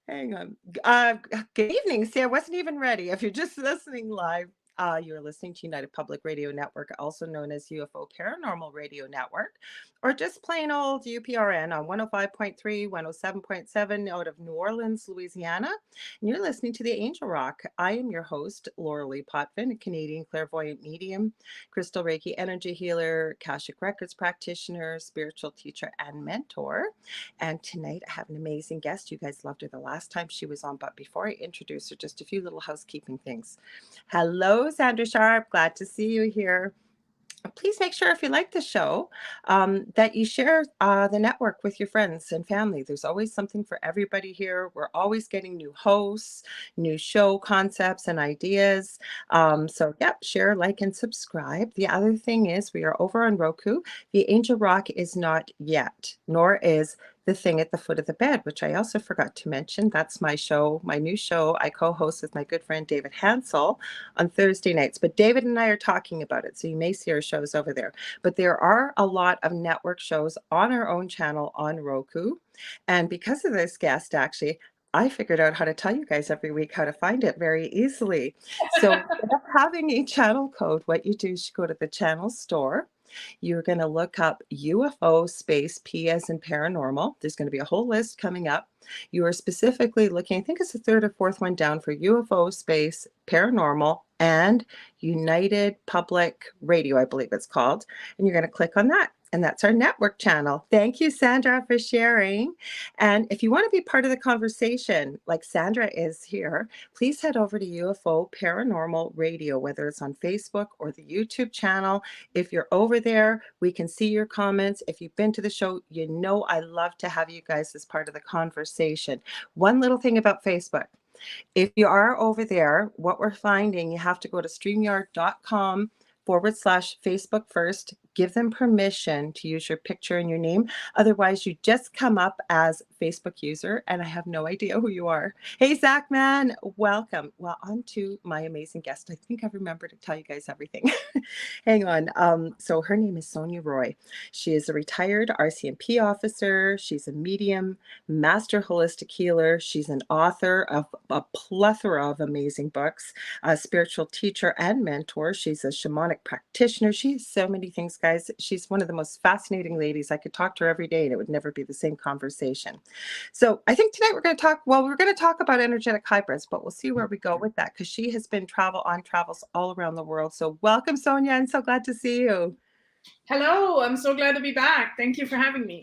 Hang on. Good evening. See, I wasn't even ready. If you're just listening live, you're listening to United Public Radio Network, also known as UFO Paranormal Radio Network, or just plain old UPRN on 105.3, 107.7 out of New Orleans, Louisiana. And you're listening to the Angel Rock. I am your host, Laura Lee Potvin, a Canadian clairvoyant medium, crystal Reiki energy healer, Akashic Records practitioner, spiritual teacher, and mentor. And tonight I have an amazing guest. You guys loved her the last time she was on, but before I introduce her, just a few little housekeeping things. Hello, Sandra Sharp. Glad to see you here. Please make sure if you like the show that you share the network with your friends and family. There's always something for everybody here. We're always getting new hosts, new show concepts and ideas. So share, like, and subscribe. The other thing is we are over on Roku. The Angel Rock is not yet, nor is the thing at the foot of the bed, which I also forgot to mention. That's my show, my new show I co-host with my good friend David Hansel on Thursday nights. But David and I are talking about it, so you may see our shows over there. But there are a lot of network shows on our own channel on Roku. And because of this guest, actually, I figured out how to tell you guys every week how to find it very easily. So instead of having a channel code, what you do is you go to the channel store. You're going to look up UFO space P as in paranormal. There's going to be a whole list coming up. You are specifically looking, I think it's the third or fourth one down, for UFO space paranormal and United Public Radio, I believe it's called. And you're going to click on that. And that's our network channel. Thank you, Sandra, for sharing. And if you want to be part of the conversation, like Sandra is here, please head over to UFO Paranormal Radio, whether it's on Facebook or the YouTube channel. If you're over there, we can see your comments. If you've been to the show, you know I love to have you guys as part of the conversation. One little thing about Facebook. If you are over there, what we're finding, you have to go to StreamYard.com/Facebook first. Give them permission to use your picture and your name. Otherwise, you just come up as Facebook user, and I have no idea who you are. Hey, Zach, man, welcome. Well, on to my amazing guest. I think I remember to tell you guys everything. Hang on. So her name is Sonia Roy. She is a retired RCMP officer. She's a medium, master holistic healer. She's an author of a plethora of amazing books, a spiritual teacher and mentor. She's a shamanic practitioner. She has so many things, guys. She's one of the most fascinating ladies. I could talk to her every day and it would never be the same conversation. So I think tonight we're going to talk about energetic hybrids, but we'll see where we go with that because she has been travels all around the world. So welcome, Sonia. I'm so glad to see you. Hello, I'm so glad to be back. Thank you for having me.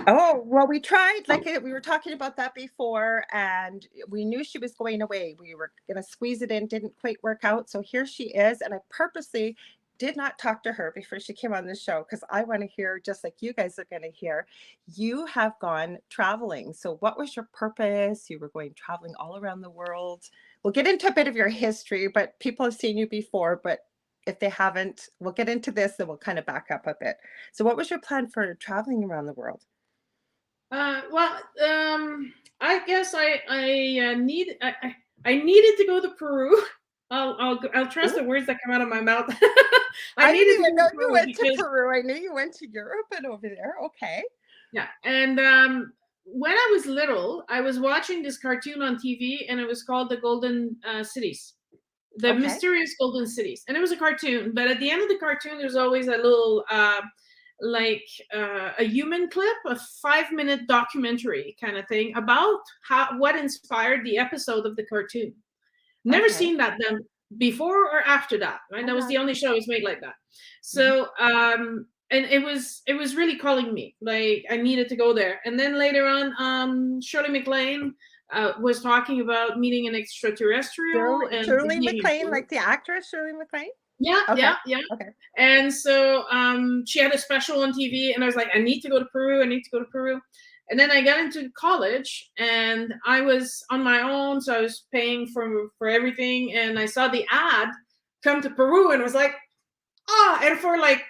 Oh, well, we tried, like we were talking about that before, and we knew she was going away. We were going to squeeze it in, didn't quite work out. So here she is. And I purposely did not talk to her before she came on the show because I want to hear, just like you guys are going to hear, you have gone traveling. So what was your purpose? You were going traveling all around the world. We'll get into a bit of your history, but people have seen you before, but if they haven't, we'll get into this and we'll kind of back up a bit. So what was your plan for traveling around the world? I guess I needed to go to Peru. I'll trust the words that come out of my mouth. I didn't even know you went to Peru. I knew you went to Europe and over there. Okay. Yeah, and when I was little, I was watching this cartoon on TV, and it was called The Golden Cities. The Mysterious Golden Cities, and it was a cartoon. But at the end of the cartoon, there's always a little a human clip, a 5-minute documentary kind of thing about what inspired the episode of the cartoon. Never seen that done before or after that. Right, that was the only show that was made like that. So and it was really calling me. Like I needed to go there. And then later on, Shirley MacLaine was talking about meeting an extraterrestrial. Shirley MacLaine, like the actress Shirley MacLaine? Yeah. Okay. And so she had a special on TV, and I was like, I need to go to Peru. And then I got into college, and I was on my own, so I was paying for everything. And I saw the ad come to Peru, and I was like, and for like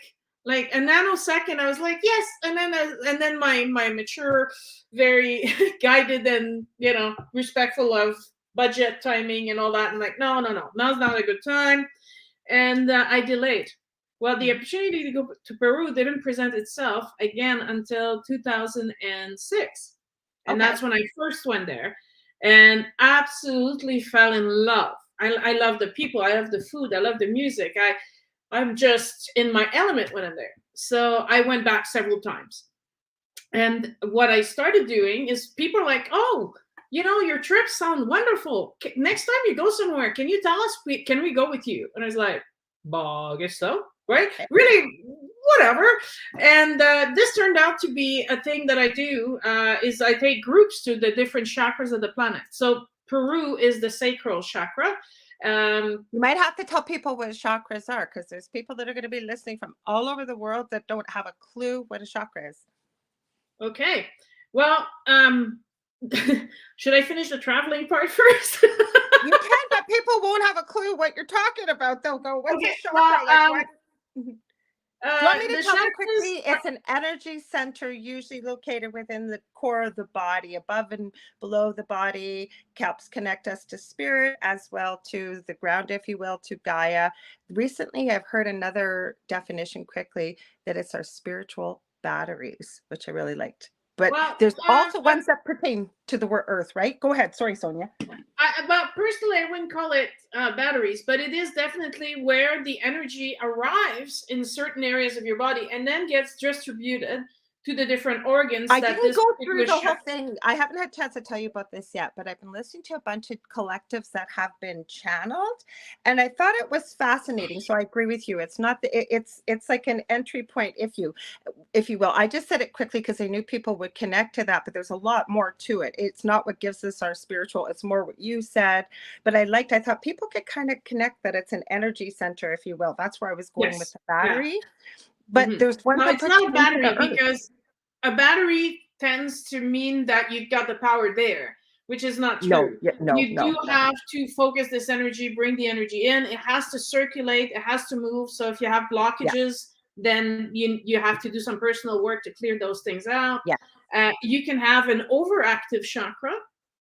a nanosecond, I was like, yes. And then my mature, very guided and respectful of budget, timing, and all that. And like, no, now's not a good time. And I delayed. Well, the opportunity to go to Peru didn't present itself again until 2006. And that's when I first went there. and absolutely fell in love. I love the people, I love the food, I love the music. I'm just in my element when I'm there. So I went back several times. And what I started doing is people are like, oh, your trips sound wonderful. Next time you go somewhere, can you tell us, can we go with you? And I was like, I guess so, right? Really, whatever. And this turned out to be a thing that I do, is I take groups to the different chakras of the planet. So Peru is the sacral chakra. You might have to tell people what chakras are, because there's people that are going to be listening from all over the world that don't have a clue what a chakra is. Okay. Well, should I finish the traveling part first? You can, but people won't have a clue what you're talking about. They'll go, what's a chakra? What? Do you want me to tell you quickly? It's an energy center usually located within the core of the body, above and below the body, helps connect us to spirit as well to the ground, if you will, to Gaia. Recently, I've heard another definition quickly, that it's our spiritual batteries, which I really liked. But there's also ones that pertain to the word earth, right? Go ahead. Sorry, Sonia. But personally, I wouldn't call it batteries, but it is definitely where the energy arrives in certain areas of your body and then gets distributed to the different organs. I didn't go through the whole thing. I haven't had a chance to tell you about this yet, but I've been listening to a bunch of collectives that have been channeled, and I thought it was fascinating. So I agree with you. It's not it's like an entry point, if you will. I just said it quickly because I knew people would connect to that, but there's a lot more to it. It's not what gives us our spiritual. It's more what you said. But I thought people could kind of connect that it's an energy center, if you will. That's where I was going with the battery. Yeah. But there's one. No, it's not a battery, because a battery tends to mean that you've got the power there, which is not true. You do have to focus this energy, bring the energy in. It has to circulate. It has to move. So if you have blockages, then you have to do some personal work to clear those things out. You can have an overactive chakra,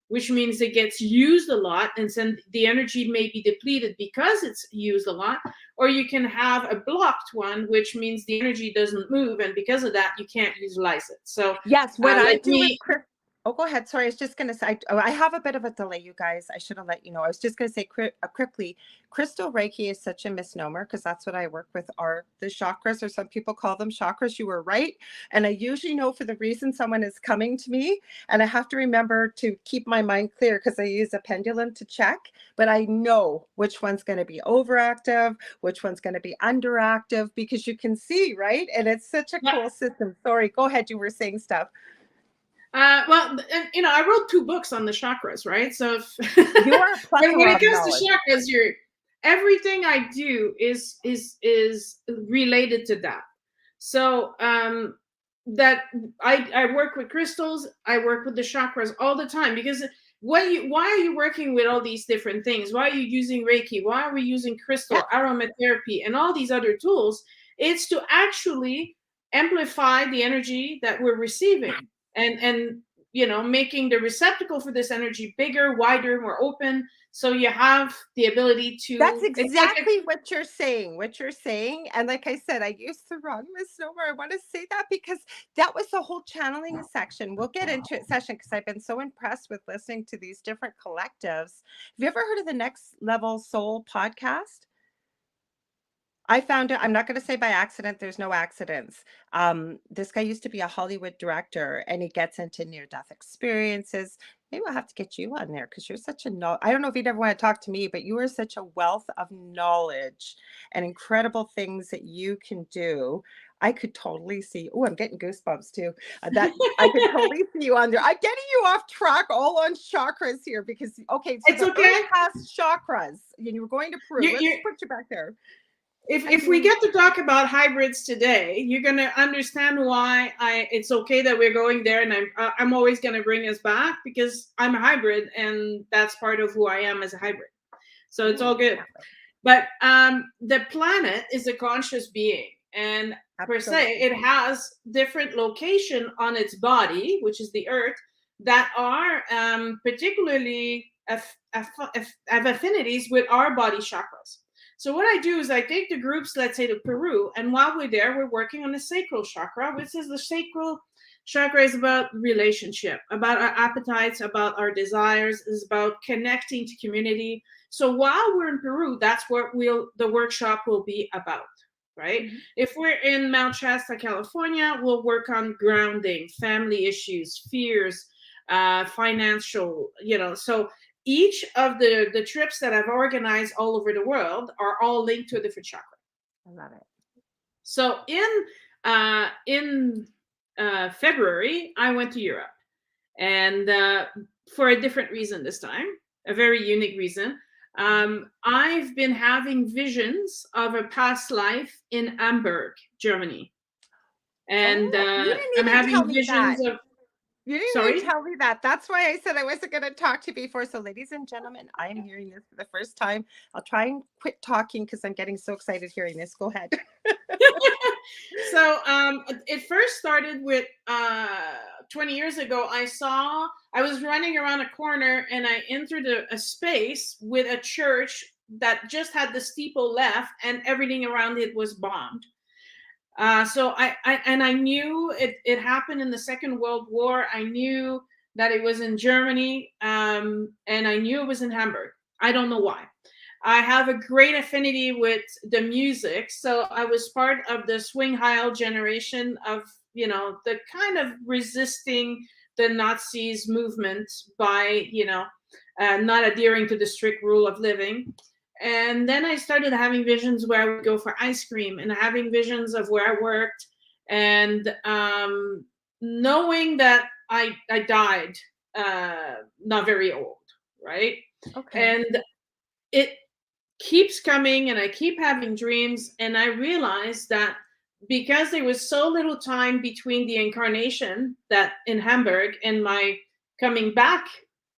which means it gets used a lot, and then the energy may be depleted because it's used a lot. Or you can have a blocked one, which means the energy doesn't move, and because of that, you can't utilize it. So yes, what I do with oh, go ahead. Sorry, I was just going to say, I have a bit of a delay, you guys. I should have let you know. I was just going to say quickly, crystal Reiki is such a misnomer, because that's what I work with, are the chakras, or some people call them chakras. You were right. And I usually know for the reason someone is coming to me, and I have to remember to keep my mind clear, because I use a pendulum to check, but I know which one's going to be overactive, which one's going to be underactive, because you can see, right? And it's such a cool system. Sorry, go ahead. You were saying stuff. Well, I wrote 2 books on the chakras, right? So you are when it comes to chakras, everything I do is related to that. So that I work with crystals, I work with the chakras all the time, because why are you working with all these different things? Why are you using Reiki? Why are we using crystal, aromatherapy, and all these other tools? It's to actually amplify the energy that we're receiving. And making the receptacle for this energy bigger, wider, more open, so you have the ability to. That's exactly what you're saying. And like I said, I used the wrong misnomer. I want to say that because that was the whole channeling section. We'll get into it session, because I've been so impressed with listening to these different collectives. Have you ever heard of the Next Level Soul podcast? I found it, I'm not going to say by accident, there's no accidents. This guy used to be a Hollywood director, and he gets into near-death experiences. Maybe I'll have to get you on there, because you're such a I don't know if you'd ever want to talk to me, but you are such a wealth of knowledge and incredible things that you can do. I could totally see. Oh, I'm getting goosebumps too. That I could totally see you on there. I'm getting you off track all on chakras here, because so it's okay. Earth has chakras, and you were going to Peru. Let's put you back there. If we get to talk about hybrids today, you're going to understand why it's okay that we're going there, and I'm always going to bring us back, because I'm a hybrid, and that's part of who I am as a hybrid. So it's all good. But the planet is a conscious being, and per se, it has different location on its body, which is the Earth, that are particularly have affinities with our body chakras. So what I do is I take the groups, let's say to Peru, and while we're there, we're working on the sacral chakra, which is the Chakra is about relationship, about our appetites, about our desires, is about connecting to community. So while we're in Peru, that's what the workshop will be about, right? Mm-hmm. If we're in Mount Shasta, California, we'll work on grounding, family issues, fears, financial, so each of the trips that I've organized all over the world are all linked to a different chakra. I love it. So in February, I went to Europe, and for a different reason this time, a very unique reason. I've been having visions of a past life in Hamburg, Germany, and I'm having visions of. You didn't even tell me that. That's why I said I wasn't going to talk to you before. So, ladies and gentlemen, I'm hearing this for the first time. I'll try and quit talking because I'm getting so excited hearing this. Go ahead. So it first started with 20 years ago. I was running around a corner and I entered a space with a church that just had the steeple left and everything around it was bombed. So I knew it happened in the Second World War. I knew that it was in Germany, and I knew it was in Hamburg. I don't know why. I have a great affinity with the music, so I was part of the swing Heil generation of the kind of resisting the Nazis movement by not adhering to the strict rule of living. And then I started having visions where I would go for ice cream and having visions of where I worked and knowing that I died not very old, right? Okay. And it keeps coming and I keep having dreams. And I realized that because there was so little time between the incarnation that in Hamburg and my coming back,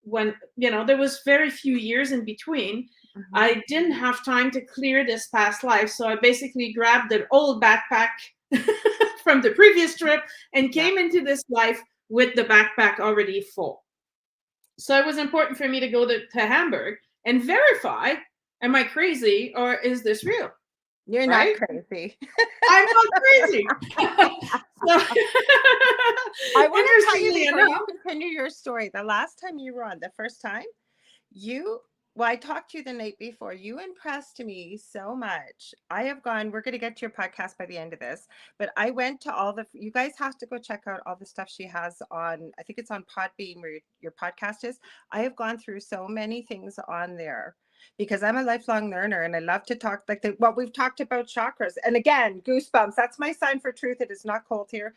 when there was very few years in between, I didn't have time to clear this past life. So I basically grabbed the old backpack from the previous trip and came into this life with the backpack already full. So it was important for me to go to Hamburg and verify, am I crazy or is this real? You're right? not crazy. I'm not crazy. I want to tell you before you continue your story. The last time you were on, the first time, I talked to you the night before. You impressed me so much. we're going to get to your podcast by the end of this, but I went to you guys have to go check out all the stuff she has on, I think it's on Podbean where your podcast is. I have gone through so many things on there because I'm a lifelong learner and I love to talk what we've talked about chakras. And again, goosebumps, that's my sign for truth. It is not cold here.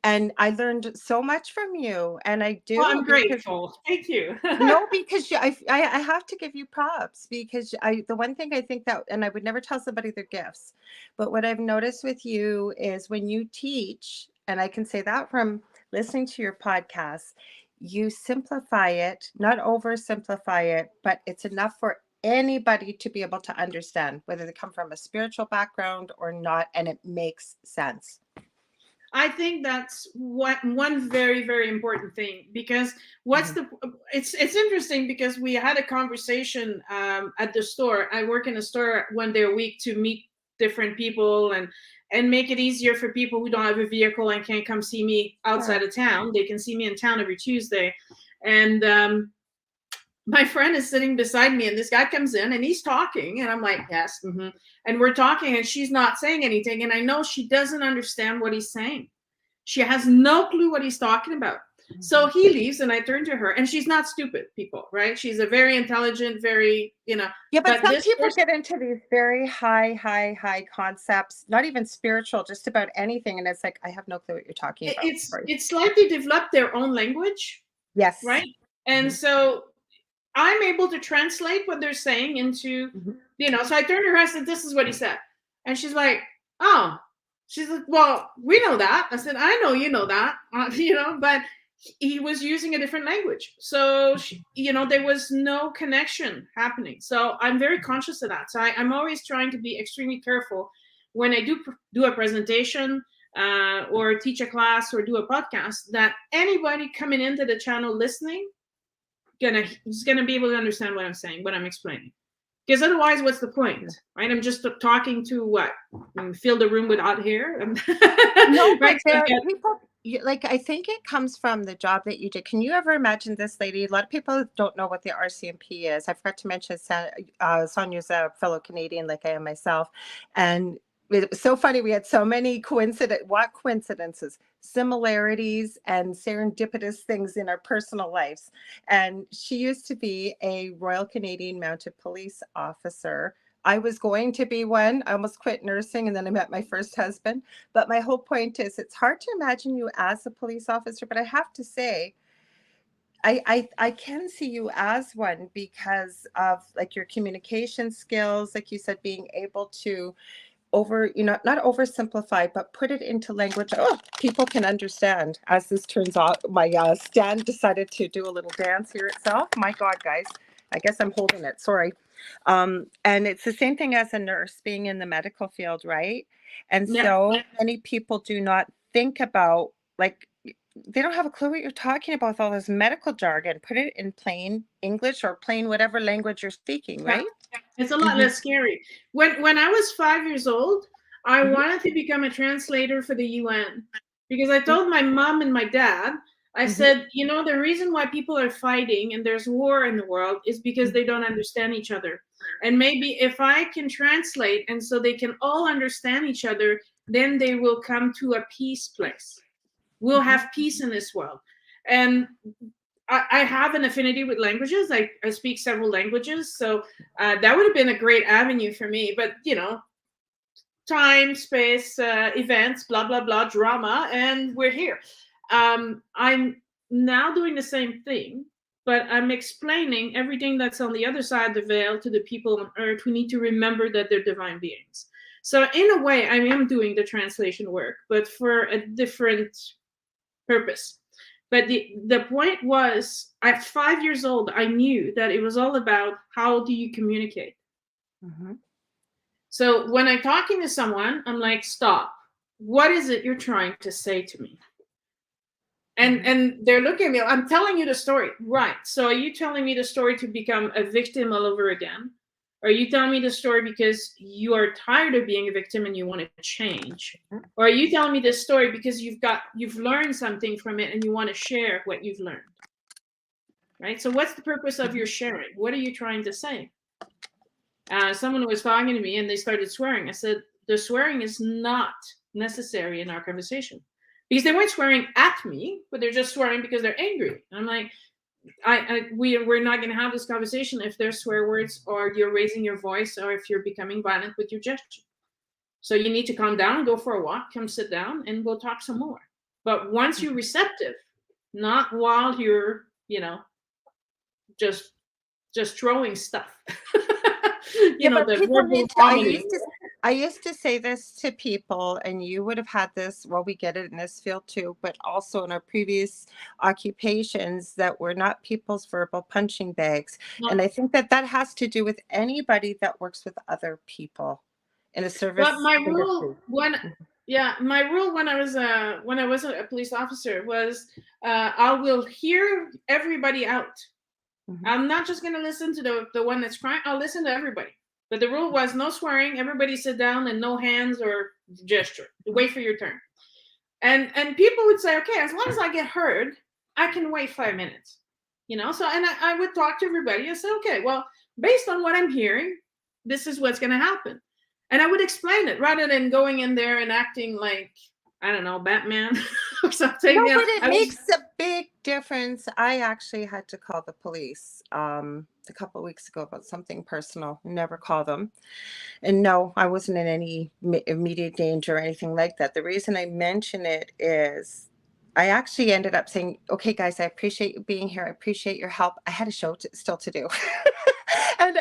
And I learned so much from you, and I do. Well, I'm grateful. Thank you. No, because I have to give you props because the one thing I think that, and I would never tell somebody their gifts, but what I've noticed with you is when you teach, and I can say that from listening to your podcast, you simplify it, not oversimplify it, but it's enough for anybody to be able to understand, whether they come from a spiritual background or not, and it makes sense. I think that's one very, very important thing, because it's interesting because we had a conversation at the store. I work in a store one day a week to meet different people and make it easier for people who don't have a vehicle and can't come see me outside of town. They can see me in town every Tuesday. And my friend is sitting beside me and this guy comes in and he's talking and I'm like, yes. Mm-hmm. And we're talking and she's not saying anything. And I know she doesn't understand what he's saying. She has no clue what he's talking about. Mm-hmm. So he leaves and I turn to her and she's not stupid, people, right? She's a very intelligent, very, Yeah, but some people get into these very high concepts, not even spiritual, just about anything. And it's like, I have no clue what you're talking about. It's slightly developed their own language. Yes. Right. And so I'm able to translate what they're saying into, so I turned to her, I said, this is what he said. And she's like, oh, she's like, well, we know that. I said, I know, you know that, but he was using a different language. So, there was no connection happening. So I'm very conscious of that. So I'm always trying to be extremely careful when I do a presentation or teach a class or do a podcast, that anybody coming into the channel listening is gonna be able to understand what I'm saying, what I'm explaining. Because otherwise, what's the point, right? I'm just talking to what? Fill the room with odd hair. No, right? like, I think it comes from the job that you did. Can you ever imagine this lady? A lot of people don't know what the RCMP is. I forgot to mention Sonia's a fellow Canadian, like I am myself. And it was so funny. We had so many coincidences, similarities, and serendipitous things in our personal lives. And she used to be a Royal Canadian Mounted Police officer. I was going to be one. I almost quit nursing and then I met my first husband. But my whole point is it's hard to imagine you as a police officer, but I have to say, I can see you as one because of like your communication skills, like you said, being able to not oversimplify, but put it into language people can understand. As this turns out, my stand decided to do a little dance here itself. My God, guys, I guess I'm holding it. Sorry. And it's the same thing as a nurse being in the medical field, right? And Yeah. so many people do not think about, like, they don't have a clue what you're talking about with all this medical jargon. Put it in plain English or plain whatever language you're speaking, right? It's a lot less scary. When I was 5 years old, I wanted to become a translator for the UN because I told my mom and my dad, I said, you know, the reason why people are fighting and there's war in the world is because they don't understand each other. And maybe if I can translate and so they can all understand each other, then they will come to a peace place. We'll have peace in this world. And I have an affinity with languages. I speak several languages. So that would have been a great avenue for me. But, you know, time, space, events, blah, blah, blah, drama, and we're here. I'm now doing the same thing, but I'm explaining everything that's on the other side of the veil to the people on earth who need to remember that they're divine beings. So in a way, I am doing the translation work, but for a different purpose. But the point was, at 5 years old, I knew that it was all about how do you communicate. So when I'm talking to someone, I'm like, stop. What is it you're trying to say to me? And they're looking at me. I'm telling you the story. Right. So are you telling me the story to become a victim all over again? Or are you telling me the story because you are tired of being a victim and you want to change? Or are you telling me this story because you've learned something from it and you want to share what you've learned? Right? So what's the purpose of your sharing? What are you trying to say? Someone was talking to me and they started swearing. I said, the swearing is not necessary in our conversation. Because they weren't swearing at me, but they're just swearing because they're angry. And I'm like, we're not going to have this conversation if there's swear words or you're raising your voice or if you're becoming violent with your gesture. So you need to calm down, go for a walk, come sit down, and we'll talk some more. But once you're receptive, not while you're, you know, just throwing stuff. I used to say this to people, and you would have had this, well, we get it in this field too, but also in our previous occupations, that we're not people's verbal punching bags. No. And I think that has to do with anybody that works with other people in a service. But my rule when I was a police officer was I will hear everybody out. I'm not just going to listen to the one that's crying. I'll listen to everybody. But the rule was no swearing. Everybody sit down and no hands or gesture. Wait for your turn. And people would say, okay, as long as I get heard, I can wait 5 minutes. You know, so, and I would talk to everybody and say, okay, well, based on what I'm hearing, this is what's going to happen. And I would explain it rather than going in there and acting like, I don't know, Batman or something. No, but it makes a big difference. I actually had to call the police a couple of weeks ago about something personal. Never call them. And no, I wasn't in any immediate danger or anything like that. The reason I mention it is I actually ended up saying, okay, guys, I appreciate you being here. I appreciate your help. I had a show still to do.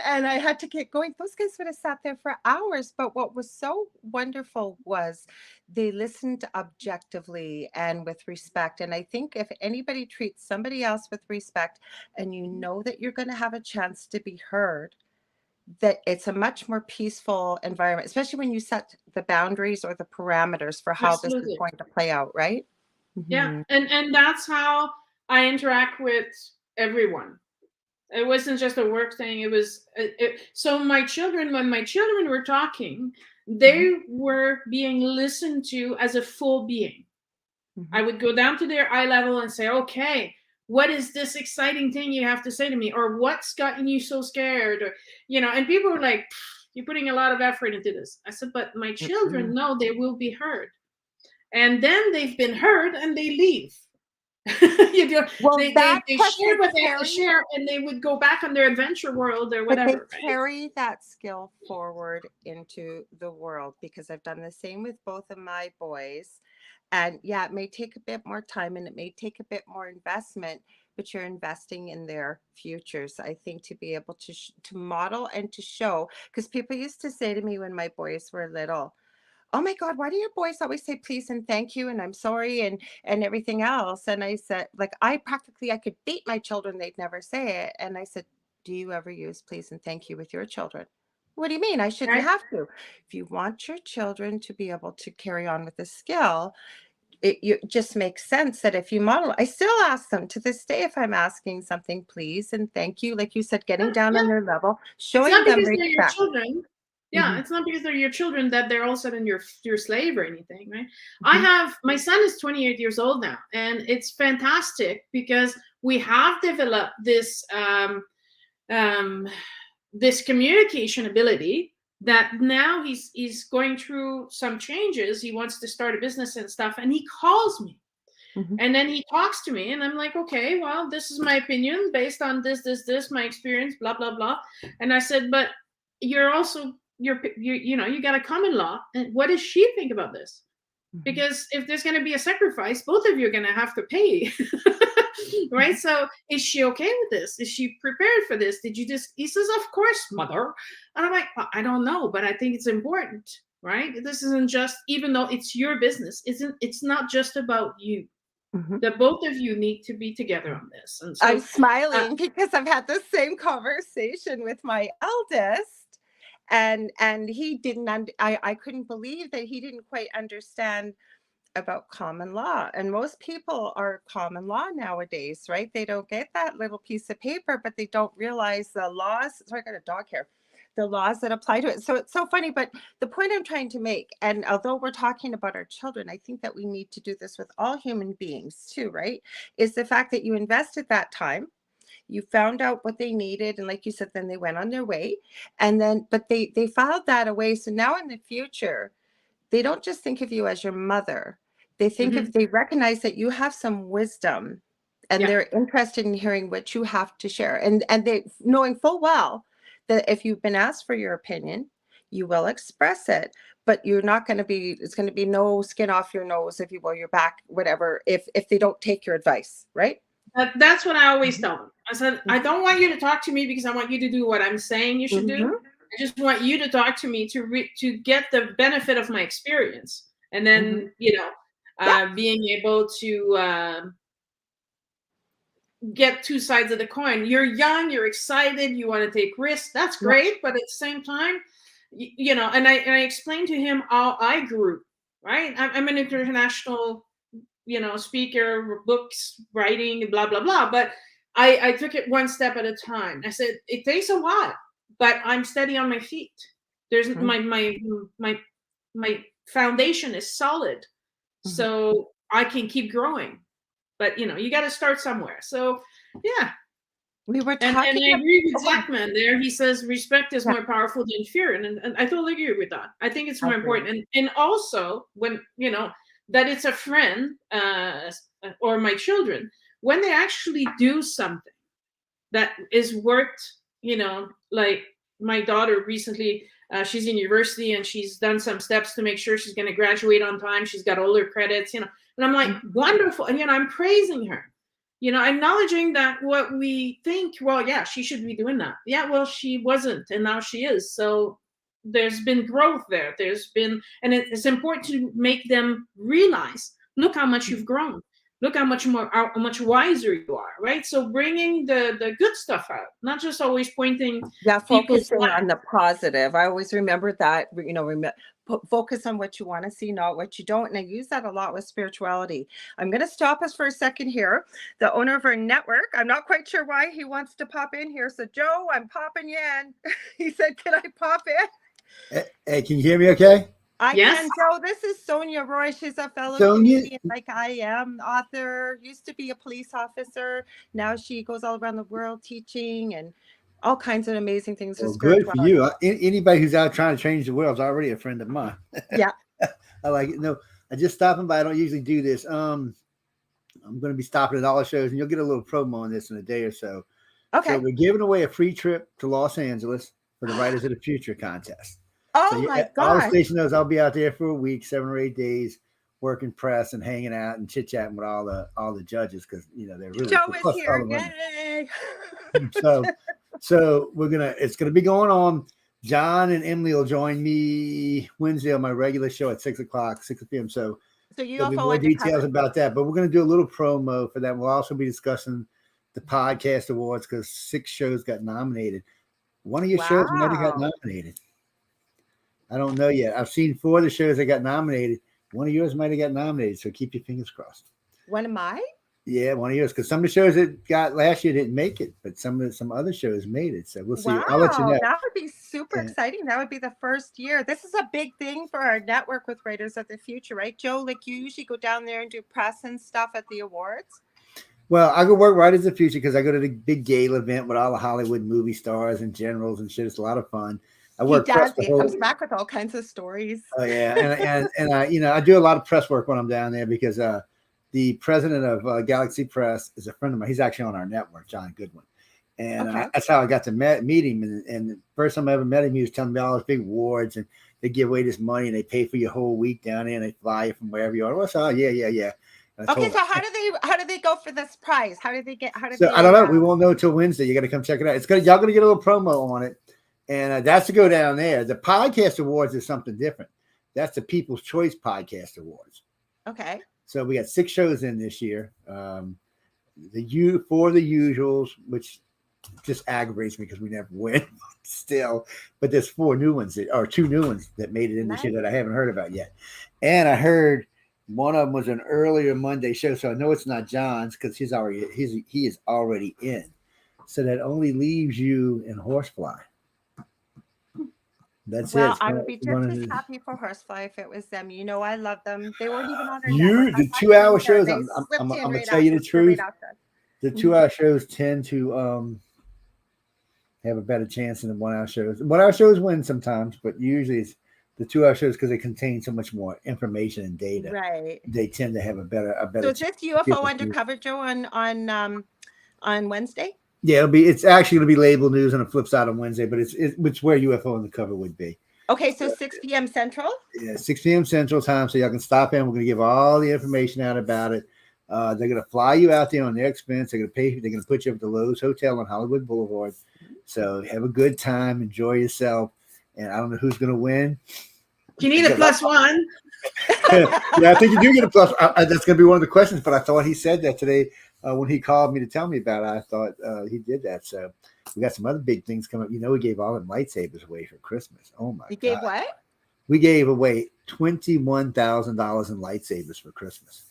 And I had to get going. Those guys would have sat there for hours. But what was so wonderful was they listened objectively and with respect. And I think if anybody treats somebody else with respect and you know that you're going to have a chance to be heard, that it's a much more peaceful environment, especially when you set the boundaries or the parameters for how this is going to play out, right? Yeah. And that's how I interact with everyone. It wasn't just a work thing. It was so my children, when my children were talking, they were being listened to as a full being. I would go down to their eye level and say, okay, what is this exciting thing you have to say to me? Or what's gotten you so scared? Or, and people were like, you're putting a lot of effort into this. I said, but my children know they will be heard. And then they've been heard and they leave. Well, they share what they have to share, and they would go back on their adventure world or whatever. But they carry that skill forward into the world, because I've done the same with both of my boys. And yeah, it may take a bit more time and it may take a bit more investment, but you're investing in their futures. I think to be able to model and to show, because people used to say to me when my boys were little, oh my God, why do your boys always say please and thank you and I'm sorry and everything else? And I said, like, I could date my children, they'd never say it. And I said, do you ever use please and thank you with your children? What do you mean? I shouldn't have to. If you want your children to be able to carry on with the skill, it just makes sense that if you model, I still ask them to this day, if I'm asking something, please and thank you, like you said, getting down on their level, showing them respect. Yeah, it's not because they're your children that they're all of a sudden your slave or anything, right? My son is 28 years old now, and it's fantastic because we have developed this this communication ability that now he's going through some changes. He wants to start a business and stuff, and he calls me. And then he talks to me, and I'm like, okay, well, this is my opinion based on this, my experience, blah, blah, blah. And I said, but you're also you got a common law, and what does she think about this? Because if there's going to be a sacrifice, both of you are going to have to pay. Right? So is she okay with this? Is she prepared for this? He says, of course, mother. And I'm like, well, I don't know, but I think it's important, right? This isn't just, even though it's your business, it's not just about you. The both of you need to be together on this. And so, I'm smiling because I've had the same conversation with my eldest. And he didn't, I couldn't believe that he didn't quite understand about common law. And most people are common law nowadays, right? They don't get that little piece of paper, but they don't realize the laws. Sorry, I got a dog here. The laws that apply to it. So it's so funny, but the point I'm trying to make, and although we're talking about our children, I think that we need to do this with all human beings too, right? Is the fact that you invested that time, you found out what they needed, and like you said, then they went on their way, and then but they filed that away. So now in the future, they don't just think of you as your mother. They think if they recognize that you have some wisdom, and they're interested in hearing what you have to share, and they knowing full well that if you've been asked for your opinion, you will express it, but you're not going to be, it's going to be no skin off your nose, if you will, your back, whatever, if they don't take your advice, right? That's what I always tell them. I said, I don't want you to talk to me because I want you to do what I'm saying you should do. I just want you to talk to me to get the benefit of my experience. And then, being able to get two sides of the coin. You're young, you're excited, you want to take risks. That's great. But at the same time, and I explained to him how I grew, right? I'm an international speaker, books, writing, blah, blah, blah. But I took it one step at a time. I said, it takes a while, but I'm steady on my feet. There's my foundation is solid. So I can keep growing. But, you got to start somewhere. So, yeah. We were talking. And I agree with Zachman there. He says respect is more powerful than fear. And I totally agree with that. I think it's more important. And also when, that it's a friend or my children, when they actually do something that is worth, like my daughter recently, she's in university and she's done some steps to make sure she's going to graduate on time. She's got all her credits, and I'm like, wonderful. And, I'm praising her, acknowledging that what we think, well, yeah, she should be doing that. Yeah, well, she wasn't, and now she is. So there's been growth there. And it's important to make them realize, look how much you've grown. Look how much wiser you are, right? So bringing the good stuff out, not just always pointing. Yeah, focusing on the positive. I always remember that, focus on what you want to see, not what you don't. And I use that a lot with spirituality. I'm going to stop us for a second here. The owner of our network, I'm not quite sure why he wants to pop in here. So Joe, I'm popping you in. He said, can I pop in? Hey, can you hear me okay? I Yes. can, Joe. This is Sonia Roy. She's a fellow Sonia, Canadian like I am, author, used to be a police officer. Now she goes all around the world teaching and all kinds of amazing things with well, good for spirituality. you. Anybody who's out trying to change the world is already a friend of mine. Yeah. I like it. No, I just stopping by. I don't usually do this. I'm going to be stopping at all the shows, and you'll get a little promo on this in a day or so. Okay. So we're giving away a free trip to Los Angeles for the Writers of the Future contest. Oh So my all the gosh. station knows I'll be out there for a week, 7 or 8 days, working press and hanging out and chit chatting with all the judges because they're really Joe plus is all here. the women. Yay. So it's gonna be going on. John and Emily will join me Wednesday on my regular show at 6 p.m. So there'll be more details about that. But we're gonna do a little promo for that. We'll also be discussing the podcast awards because 6 shows got nominated. One of your shows might have got nominated. I don't know yet. I've seen 4 of the shows that got nominated. One of yours might have got nominated. So keep your fingers crossed. One of mine? Yeah, one of yours. Because some of the shows that got last year didn't make it, but some other shows made it. So we'll see. I'll let you know. That would be super exciting. That would be the first year. This is a big thing for our network with Writers of the Future, right, Joe? Like you usually go down there and do press and stuff at the awards. Well, I go work Writers of the Future because I go to the big gala event with all the Hollywood movie stars and generals and shit. It's a lot of fun. I work press He comes back with all kinds of stories. Oh yeah, and I do a lot of press work when I'm down there because the president of Galaxy Press is a friend of mine. He's actually on our network, John Goodwin, and that's how I got to meet him. And the first time I ever met him, he was telling me all these big awards, and they give away this money, and they pay for your whole week down there, and they fly you from wherever you are. Well, so yeah. Okay, so how do they go for this prize? How do they get? I don't know. We won't know till Wednesday. You got to come check it out. Y'all gonna get a little promo on it. And that's to go down there. The podcast awards is something different. That's the People's Choice Podcast Awards. Okay. So we got 6 shows in this year. For the usuals, which just aggravates me because we never win still. But there's 4 new ones or 2 new ones that made it in this year that I haven't heard about yet. And I heard one of them was an earlier Monday show, so I know it's not John's because he is already in. So that only leaves you in Horsefly. That's well, it. I would be just as happy for Horsefly if it was them. I love them. They weren't even on our network. The 2-hour shows. I'm gonna tell you the truth. The 2-hour shows tend to have a better chance than the 1-hour shows. 1-hour shows win sometimes, but usually it's the 2-hour shows because they contain so much more information and data. Right. They tend to have a better. So is this UFO Undercover, Joe, on Wednesday? Yeah, it's actually going to be labeled news on the flip side on Wednesday, but it's where UFO Undercover would be. Okay, so 6 p.m. Central? Yeah, 6 p.m. Central time, so y'all can stop in. We're going to give all the information out about it. They're going to fly you out there on their expense. They're going to pay. They're going to put you up at the Lowe's Hotel on Hollywood Boulevard. So have a good time, enjoy yourself, and I don't know who's going to win. You need a +1. Yeah, I think you do get a plus. That's going to be one of the questions, but I thought he said that today. When he called me to tell me about it, I thought he did that. So we got some other big things coming up. We gave all them lightsabers away for Christmas. Oh my God. You gave what? We gave away $21,000 in lightsabers for Christmas.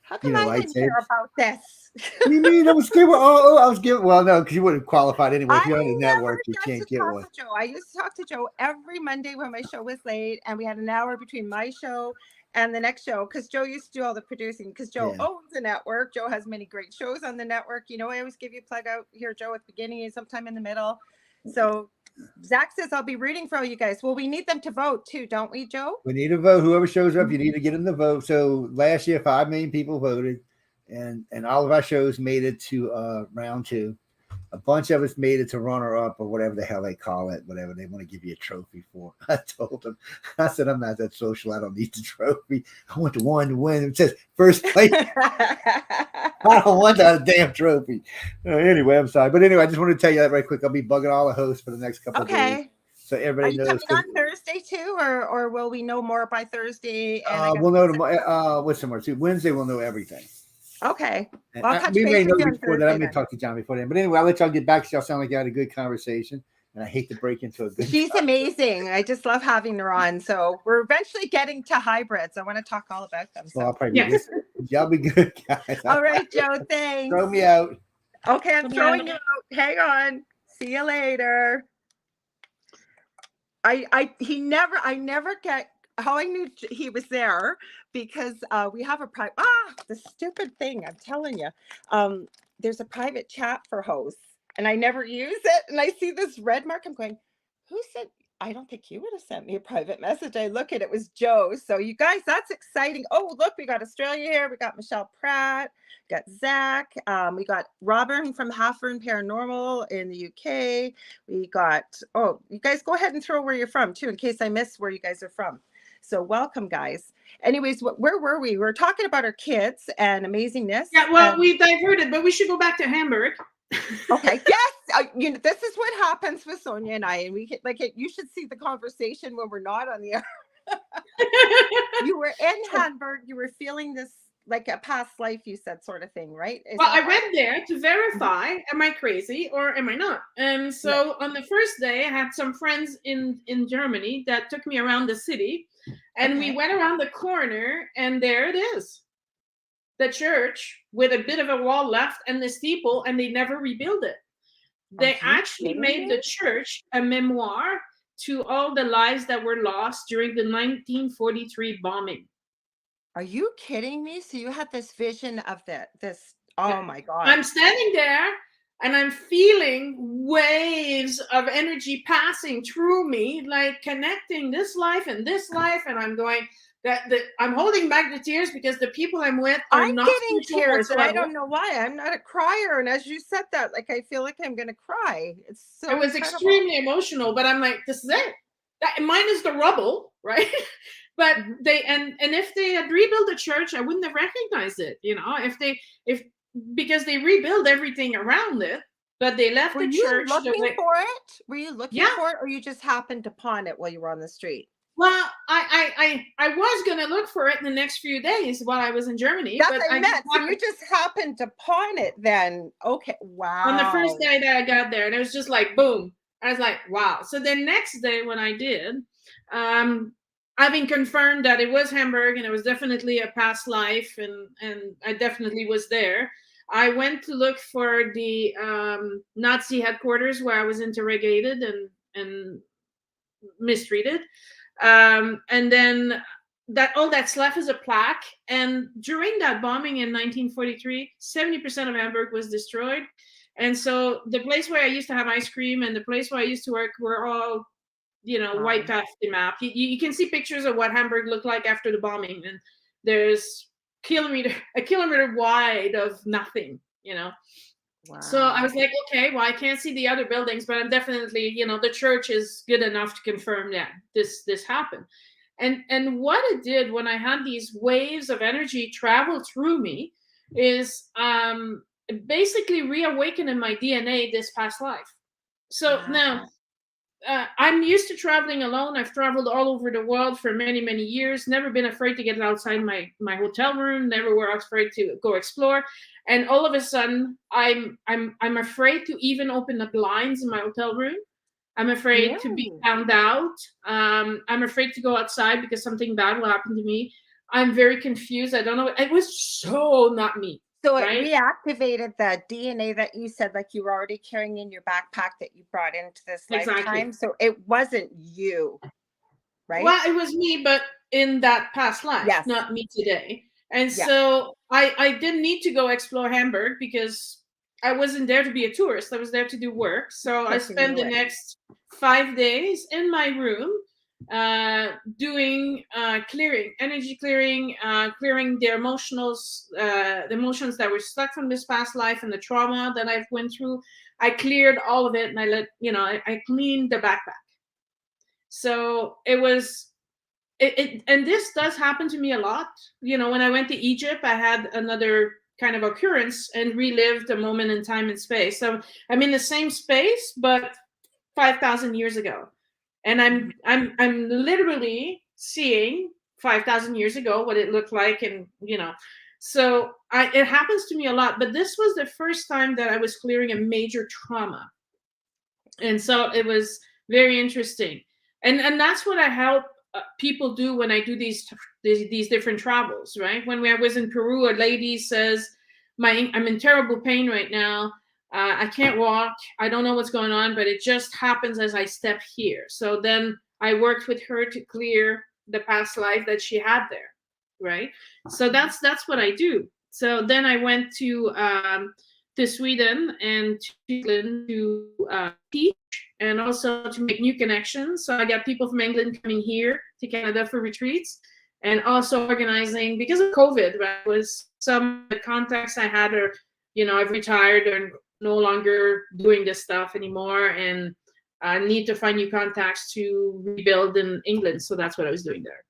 How come I didn't hear about this? What do you mean? I was giving. I was giving. Well, no, because you wouldn't have qualified anyway. If you're on the network, you can't get one. I used to talk to Joe every Monday when my show was late, and we had an hour between my show and the next show because Joe used to do all the producing because Joe owns the network. Joe has many great shows on the network. I always give you a plug out here, Joe, at the beginning and sometime in the middle. So Zach says I'll be rooting for all you guys. Well, we need them to vote too, don't we, Joe? We need to vote. Whoever shows up, you need to get them to vote. So last year, 5 million people voted, and all of our shows made it to round 2. A bunch of us made it to runner-up or whatever the hell they call it, whatever they want to give you a trophy for. I told them, I said, I'm not that social. I don't need the trophy. I want the one to win. It says first place. I don't want that damn trophy. Anyway, I'm sorry. But anyway, I just wanted to tell you that right quick. I'll be bugging all the hosts for the next couple of days. So everybody knows. Are you coming on Thursday too, or will we know more by Thursday? We'll know tomorrow. What's tomorrow? Wednesday, we'll know everything. Okay. Well, we may know before that. I may talk to John before then. But anyway, I'll let y'all get back. Y'all sound like you had a good conversation. And I hate to break into a good. She's amazing. I just love having her on. So we're eventually getting to hybrids. I want to talk all about them. So. Well, I'll probably y'all be good, guys. All right, Joe. Thanks. Throw me out. Okay, I'm throwing you out. Hang on. See you later. I never get how I knew he was there because we have a private. The stupid thing! I'm telling you, there's a private chat for hosts, and I never use it. And I see this red mark. I'm going, who said? I don't think you would have sent me a private message. I look at it was Joe. So you guys, that's exciting. Oh, look, we got Australia here. We got Michelle Pratt, got Zach. We got Robin from Halfern Paranormal in the UK. We got, oh, you guys go ahead and throw where you're from too, in case I miss where you guys are from. So welcome, guys. Anyways, where were we? We were talking about our kids and amazingness. Yeah, well, we diverted, but we should go back to Hamburg. Okay. Yes. This is what happens with Sonia and I, and we like it. You should see the conversation when we're not on the air. You were in Hamburg. You were feeling this like a past life, you said, sort of thing, right? Well, I went there to verify, am I crazy or am I not? And so on the first day, I had some friends in Germany that took me around the city, and we went around the corner, and there it is. The church with a bit of a wall left and the steeple, and they never rebuilt it. They actually made the church a memoir to all the lives that were lost during the 1943 bombing. Are you kidding me? So you had this vision of this, oh my God. I'm standing there and I'm feeling waves of energy passing through me, like connecting this life and this life, and I'm going, that I'm holding back the tears because the people I'm with are I'm not getting tears, and I whatsoever. don't know why. I'm not a crier, and as you said that, like I feel like I'm gonna cry. It's so. It was incredible. extremely emotional, but I'm like, this is it. Mine is the rubble, right? But they and if they had rebuilt the church, I wouldn't have recognized it, you know. Because they rebuilt everything around it, but they left the church. Were you looking for it? Were you looking for it, or you just happened upon it while you were on the street? Well, I was gonna look for it in the next few days while I was in Germany. That's what I meant. So you just happened upon it then. Okay. Wow. On the first day that I got there, and it was just like boom. I was like, wow. So the next day when I did, having confirmed that it was Hamburg and it was definitely a past life, and I definitely was there, I went to look for the Nazi headquarters where I was interrogated and mistreated. And then all that's left is a plaque. And during that bombing in 1943, 70% of Hamburg was destroyed. And so the place where I used to have ice cream and the place where I used to work were all, wiped off the map. You can see pictures of what Hamburg looked like after the bombing, and there's a kilometer wide of nothing, Wow. So I was like, okay, well, I can't see the other buildings, but I'm definitely, the church is good enough to confirm that this happened. And what it did when I had these waves of energy travel through me is basically reawakening my DNA this past life. So now I'm used to traveling alone. I've traveled all over the world for many, many years, never been afraid to get outside my hotel room, never were afraid to go explore. And all of a sudden, I'm afraid to even open the blinds in my hotel room. I'm afraid to be found out. I'm afraid to go outside because something bad will happen to me. I'm very confused. I don't know. It was so not me. So it reactivated the DNA that you said, like you were already carrying in your backpack that you brought into this lifetime. So it wasn't you, right? Well, it was me, but in that past life, not me today. And so I didn't need to go explore Hamburg because I wasn't there to be a tourist. I was there to do work. So I spent the next 5 days in my room doing energy clearing, clearing the emotions that were stuck from this past life and the trauma that I've went through. I cleared all of it, and I cleaned the backpack. So it was. And this does happen to me a lot. When I went to Egypt, I had another kind of occurrence and relived a moment in time and space. So I'm in the same space, but 5,000 years ago, and I'm literally seeing 5,000 years ago what it looked like, and so it happens to me a lot. But this was the first time that I was clearing a major trauma, and so it was very interesting, and that's what I help people do when I do these different travels, right? When I was in Peru, a lady says, I'm in terrible pain right now. I can't walk. I don't know what's going on, but it just happens as I step here. So then I worked with her to clear the past life that she had there, right? So that's what I do. So then I went to Sweden and to England to teach and also to make new connections. So I got people from England coming here to Canada for retreats, and also organizing, because of COVID, right, was some of the contacts I had are, I've retired or no longer doing this stuff anymore, and I need to find new contacts to rebuild in England. So that's what I was doing there.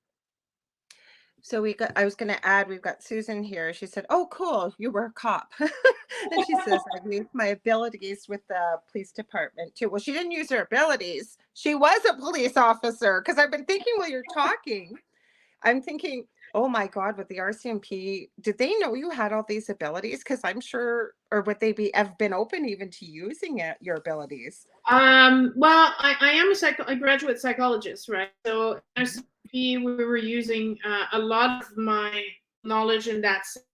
So I was going to add, we've got Susan here. She said, oh, cool, you were a cop. And she says, I've used my abilities with the police department too. Well, she didn't use her abilities. She was a police officer, because I've been thinking while you're talking, I'm thinking, oh my God, with the RCMP, did they know you had all these abilities? Because I'm sure, or would they have been open even to using your abilities? Well, I am a graduate psychologist, right? So RCMP, we were using a lot of my knowledge in that sense.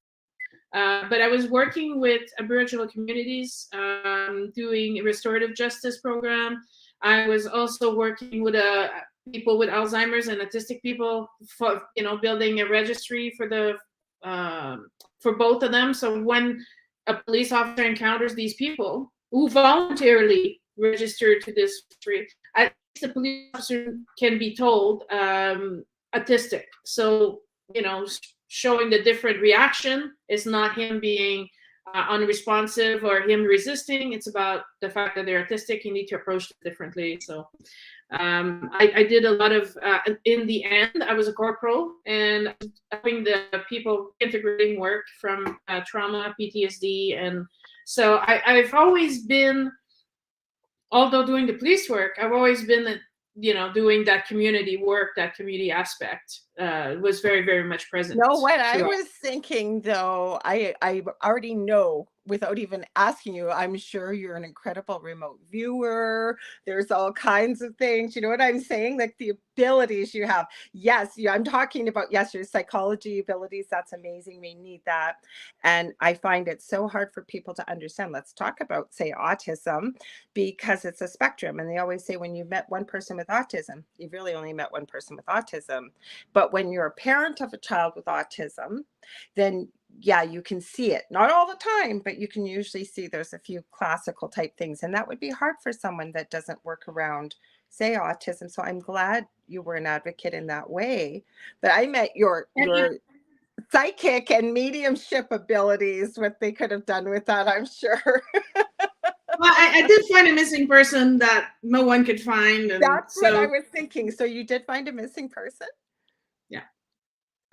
But I was working with Aboriginal communities, doing a restorative justice program. I was also working with people with Alzheimer's and autistic people for, building a registry for for both of them. So when a police officer encounters these people who voluntarily registered to this registry, at least the police officer can be told autistic. So, showing the different reaction is not him being unresponsive or him resisting. It's about the fact that they're autistic. You need to approach it differently. So I did a lot of, in the end, I was a corporal and helping the people integrating work from trauma, PTSD. And so I've always been, although doing the police work, I've always been, doing that community work, that community aspect was very, very much present. No, what I was thinking, though, I already know without even asking you, I'm sure you're an incredible remote viewer. There's all kinds of things. You know what I'm saying? Like the abilities you have. Yes, I'm talking about, yes, your psychology abilities. That's amazing. We need that. And I find it so hard for people to understand. Let's talk about, say, autism, because it's a spectrum. And they always say when you've met one person with autism, you've really only met one person with autism. But when you're a parent of a child with autism, then yeah, you can see it. Not all the time, but you can usually see there's a few classical type things. And that would be hard for someone that doesn't work around, say, autism. So I'm glad you were an advocate in that way. But I met your psychic and mediumship abilities, what they could have done with that, I'm sure. Well, I did find a missing person that no one could find. And that's what I was thinking. So you did find a missing person? Yeah.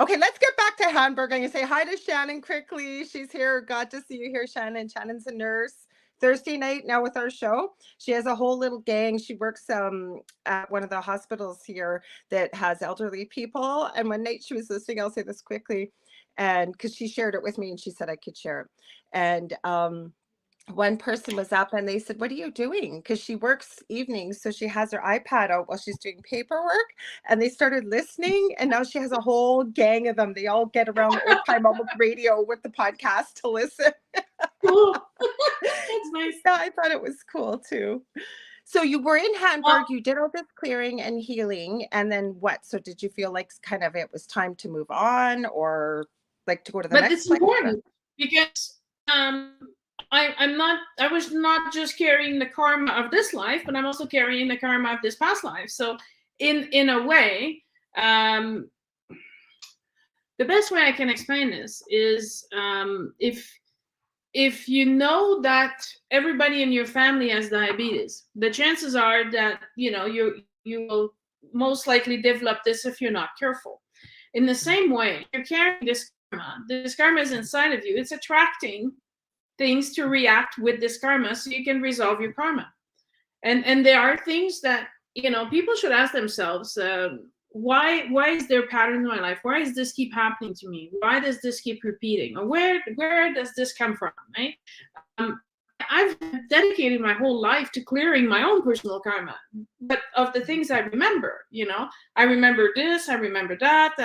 Okay, let's get back to Hamburg. I'm going to say hi to Shannon quickly. She's here. Glad to see you here, Shannon. Shannon's a nurse. Thursday night now with our show. She has a whole little gang. She works at one of the hospitals here that has elderly people. And one night she was listening, I'll say this quickly, and because she shared it with me and she said I could share it. And one person was up and they said, what are you doing? Because she works evenings. So she has her iPad out while she's doing paperwork, and they started listening. And now she has a whole gang of them. They all get around the Old Time Almost Radio with the podcast to listen. Cool. That's nice. Yeah, I thought it was cool too. So you were in Hamburg, you did all this clearing and healing. And then what? So did you feel like kind of it was time to move on, or like to go to the next place? But it's important because I was not just carrying the karma of this life, but I'm also carrying the karma of this past life. So in a way, the best way I can explain this is if you know that everybody in your family has diabetes, the chances are that you will most likely develop this if you're not careful. In the same way, you're carrying this karma. This karma is inside of you. It's attracting things to react with this karma so you can resolve your karma. And there are things that, people should ask themselves, why is there a pattern in my life? Why does this keep happening to me? Why does this keep repeating? Or where does this come from, right? I've dedicated my whole life to clearing my own personal karma, but of the things I remember, I remember this, I remember that,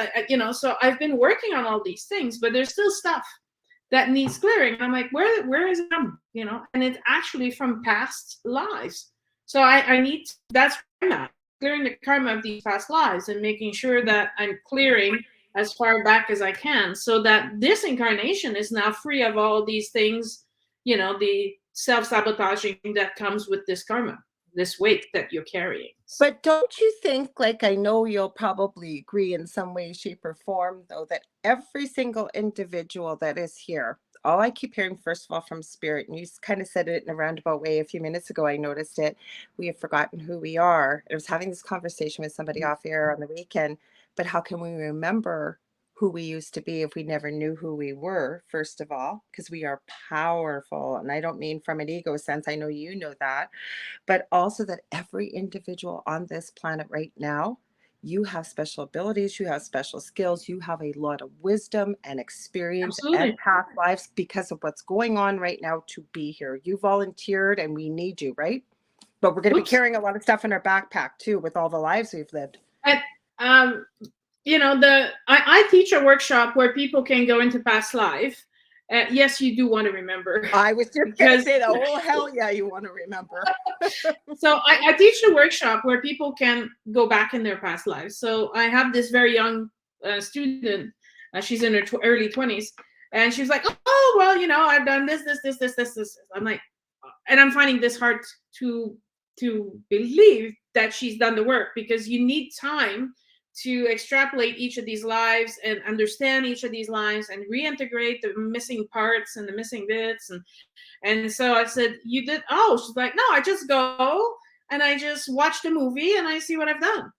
so I've been working on all these things, but there's still stuff that needs clearing. I'm like, where is it from? And it's actually from past lives. So I need, that's where I'm at. clearing the karma of these past lives and making sure that I'm clearing as far back as I can, so that this incarnation is now free of all these things, the self-sabotaging that comes with this karma, this weight that you're carrying. But don't you think, like, I know you'll probably agree in some way, shape, or form, though, that every single individual that is here, all I keep hearing, first of all, from spirit, and you kind of said it in a roundabout way a few minutes ago, I noticed it, we have forgotten who we are. I was having this conversation with somebody off air on the weekend, but how can we remember who we used to be if we never knew who we were, first of all, because we are powerful. And I don't mean from an ego sense, I know you know that, but also that every individual on this planet right now, you have special abilities, you have special skills, you have a lot of wisdom and experience Absolutely. and past lives because of what's going on right now to be here. You volunteered and we need you, right? But we're going to be carrying a lot of stuff in our backpack too with all the lives we've lived. And, I teach a workshop where people can go into past life. Yes, you do want to remember. I was just going to say that. Oh, hell yeah, you want to remember. So I teach a workshop where people can go back in their past lives. So I have this very young student. She's in her early 20s. And she's like, oh, well, I've done this. I'm like, and I'm finding this hard to believe that she's done the work, because you need time to extrapolate each of these lives and understand each of these lives and reintegrate the missing parts and the missing bits. And so I said, you did? Oh, she's like, no, I just go and I just watch the movie and I see what I've done.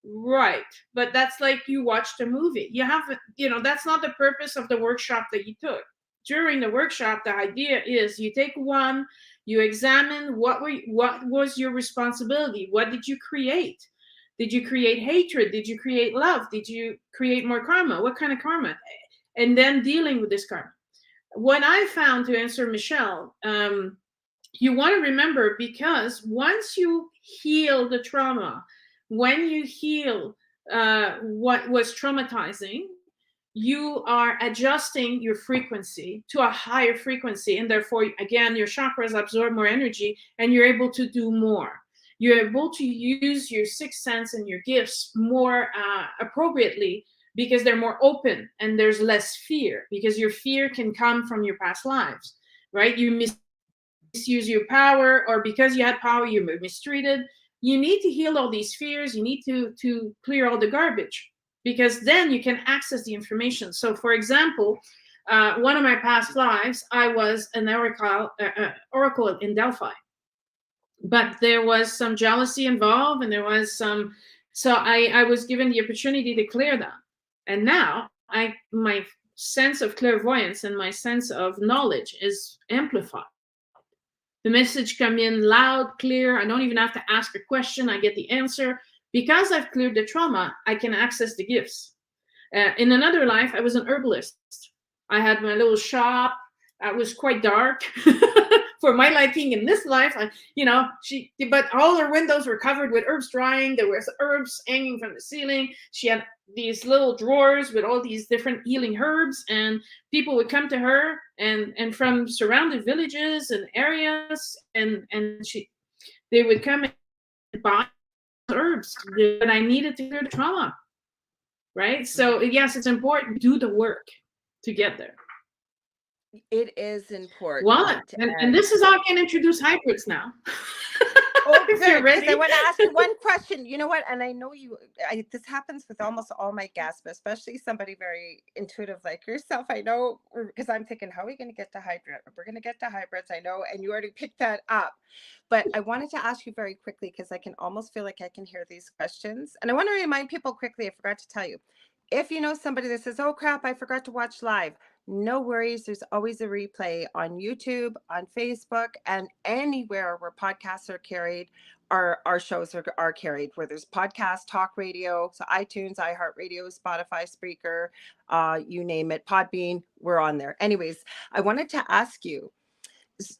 Right. But that's like, you watched a movie. You haven't, that's not the purpose of the workshop that you took. During the workshop, the idea is you take one, you examine what was your responsibility? What did you create? Did you create hatred? Did you create love? Did you create more karma? What kind of karma? And then dealing with this karma. What I found, to answer Michelle, you want to remember, because once you heal the trauma, when you heal what was traumatizing, you are adjusting your frequency to a higher frequency. And therefore, again, your chakras absorb more energy and you're able to do more. You're able to use your sixth sense and your gifts more appropriately, because they're more open and there's less fear, because your fear can come from your past lives, right? You misuse your power, or because you had power, you were mistreated. You need to heal all these fears. You need to clear all the garbage, because then you can access the information. So, for example, one of my past lives, I was an oracle in Delphi. But there was some jealousy involved, and there was some, so I was given the opportunity to clear that. And now my sense of clairvoyance and my sense of knowledge is amplified. The message come in loud, clear. I don't even have to ask a question. I get the answer. Because I've cleared the trauma, I can access the gifts. In another life, I was an herbalist. I had my little shop. I was quite dark. For my liking. In this life, but all her windows were covered with herbs drying. There was herbs hanging from the ceiling. She had these little drawers with all these different healing herbs, and people would come to her and from surrounding villages and areas, and they would come and buy herbs that I needed to clear the trauma. Right? So yes, it's important to do the work to get there. It is important. What? And this is how I can introduce hybrids now. Oh, good. I want to ask you one question. You know what? And I know this happens with almost all my guests, but especially somebody very intuitive like yourself. I know, because I'm thinking, how are we going to get to hybrid? We're going to get to hybrids, I know, and you already picked that up. But I wanted to ask you very quickly, because I can almost feel like I can hear these questions. And I want to remind people quickly, I forgot to tell you, if you know somebody that says, oh crap, I forgot to watch live, no worries. There's always a replay on YouTube, on Facebook, and anywhere where podcasts are carried. Our shows are carried, where there's podcast, talk radio, so iTunes, iHeartRadio, Spotify, Spreaker, you name it, Podbean, we're on there. Anyways, I wanted to ask you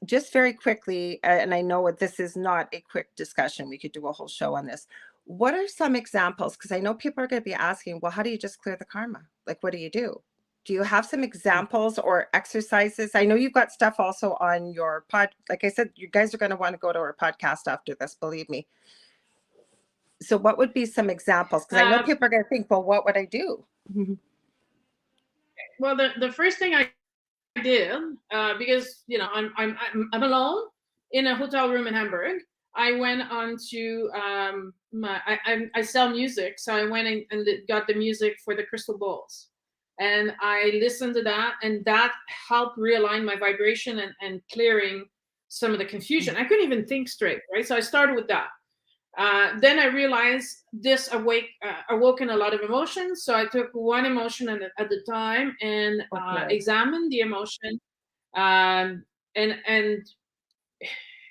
just very quickly, and I know this is not a quick discussion. We could do a whole show on this. What are some examples? Because I know people are going to be asking, well, how do you just clear the karma? Like, what do you do? Do you have some examples or exercises? I know you've got stuff also on your pod. Like I said, you guys are going to want to go to our podcast after this, believe me. So what would be some examples? Because I know people are going to think, well, what would I do? Well, the first thing I did, because I'm alone in a hotel room in Hamburg. I went on to I sell music, so I went and got the music for the Crystal Bowls, and I listened to that, and that helped realign my vibration and clearing some of the confusion. I couldn't even think straight, right? So I started with that. Then I realized this awoken a lot of emotions. So I took one emotion at the time and examined the emotion. And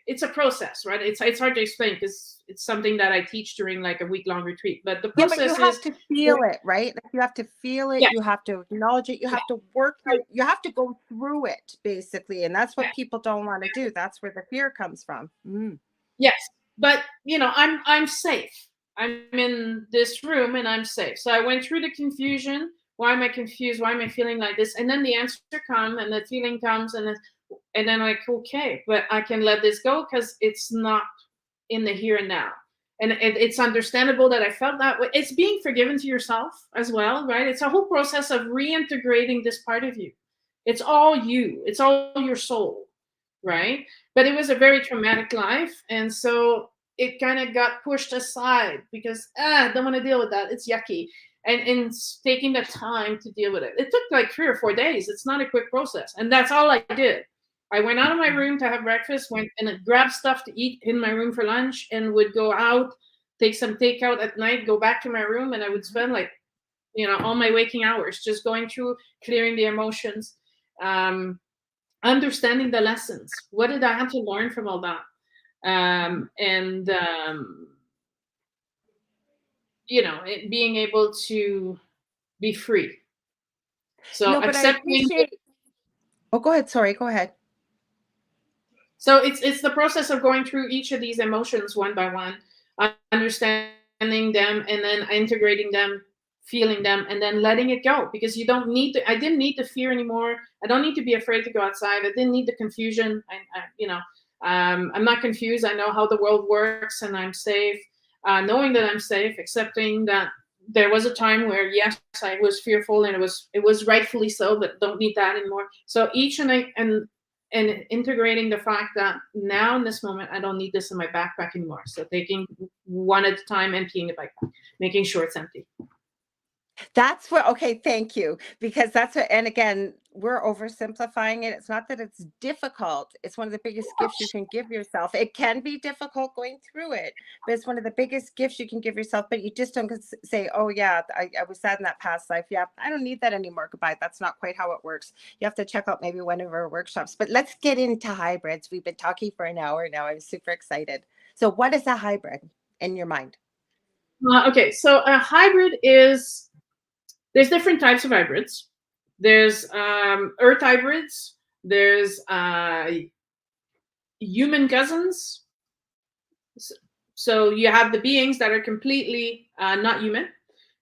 it's a process, right? It's hard to explain because it's something that I teach during like a week-long retreat. But the process but you have to feel it, right? Like you have to feel it. Yeah. You have to acknowledge it. You have to work through. You have to go through it, basically, and that's what people don't want to do. That's where the fear comes from. Yes, but I'm safe. I'm in this room and I'm safe. So I went through the confusion. Why am I confused? Why am I feeling like this? And then the answer comes and the feeling comes and then like, okay, but I can let this go because it's not in the here and now. And it's understandable that I felt that way. It's being forgiven to yourself as well, right? It's a whole process of reintegrating this part of you. It's all you. It's all your soul, right? But it was a very traumatic life. And so it kind of got pushed aside because I don't want to deal with that. It's yucky. And taking the time to deal with it. It took like 3 or 4 days. It's not a quick process. And that's all I did. I went out of my room to have breakfast, went and grabbed stuff to eat in my room for lunch, and would go out, take some takeout at night, go back to my room, and I would spend like, all my waking hours just going through, clearing the emotions, understanding the lessons. What did I have to learn from all that? Being able to be free. So accepting. Oh, go ahead. Sorry, go ahead. So it's the process of going through each of these emotions one by one, understanding them, and then integrating them, feeling them, and then letting it go. Because you don't need to. I didn't need the fear anymore. I don't need to be afraid to go outside. I didn't need the confusion. I'm not confused. I know how the world works, and I'm safe. Knowing that I'm safe, accepting that there was a time where yes, I was fearful, and it was rightfully so, but don't need that anymore. So each and integrating the fact that now in this moment, I don't need this in my backpack anymore. So taking one at a time, emptying the backpack, making sure it's empty. That's what, okay, thank you. Because that's what, and again, we're oversimplifying it. It's not that it's difficult. It's one of the biggest gifts you can give yourself. It can be difficult going through it, but it's one of the biggest gifts you can give yourself. But you just don't say, oh yeah, I was sad in that past life. Yeah, I don't need that anymore. Goodbye. That's not quite how it works. You have to check out maybe one of our workshops. But let's get into hybrids. We've been talking for an hour now. I'm super excited. So what is a hybrid in your mind? Okay, so a hybrid is, there's different types of hybrids. There's earth hybrids. There's human cousins. So you have the beings that are completely not human.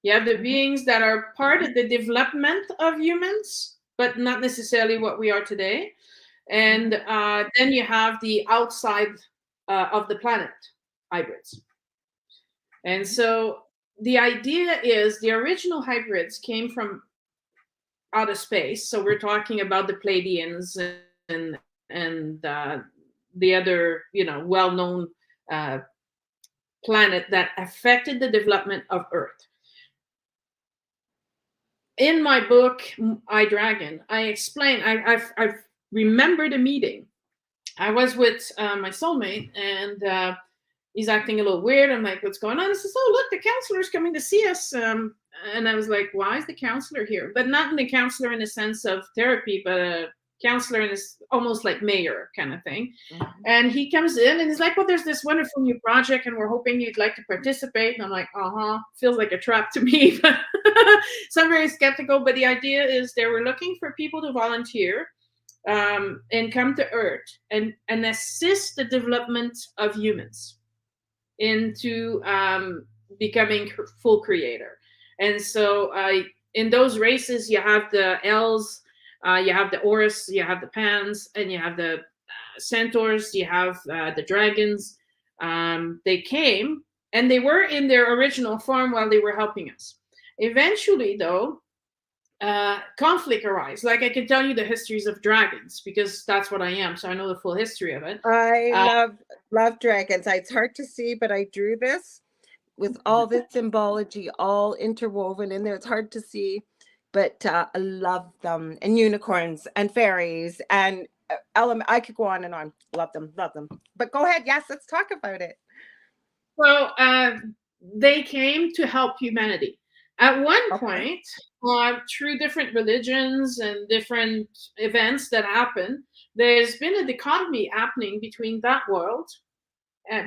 You have the beings that are part of the development of humans, but not necessarily what we are today. And then you have the outside of the planet hybrids. And so the idea is the original hybrids came from outer space. So we're talking about the Pleiadians and the other, well-known planet that affected the development of Earth. In my book, iDragon, I explain, I've remembered a meeting. I was with my soulmate, and he's acting a little weird. I'm like, what's going on? He says, oh, look, the counselor's coming to see us. And I was like, why is the counselor here? But not in the counselor in the sense of therapy, but a counselor in this almost like mayor kind of thing. Mm-hmm. And he comes in and he's like, well, there's this wonderful new project and we're hoping you'd like to participate. And I'm like, feels like a trap to me. So I'm very skeptical. But the idea is they were looking for people to volunteer and come to Earth and assist the development of humans into becoming full creator. And so in those races, you have the elves, you have the Oris, you have the Pans, and you have the centaurs, you have the dragons. They came And they were in their original form while they were helping us. Eventually, though, conflict arise. Like, I can tell you the histories of dragons because that's what I am, so I know the full history of it. I love dragons. It's hard to see, but I drew this with all this symbology all interwoven in there. It's hard to see, but I love them. And unicorns and fairies and element. I could go on and on. Love them, love them. But go ahead. Yes, let's talk about it. So they came to help humanity. At one point, through different religions and different events that happen, there's been a dichotomy happening between that world,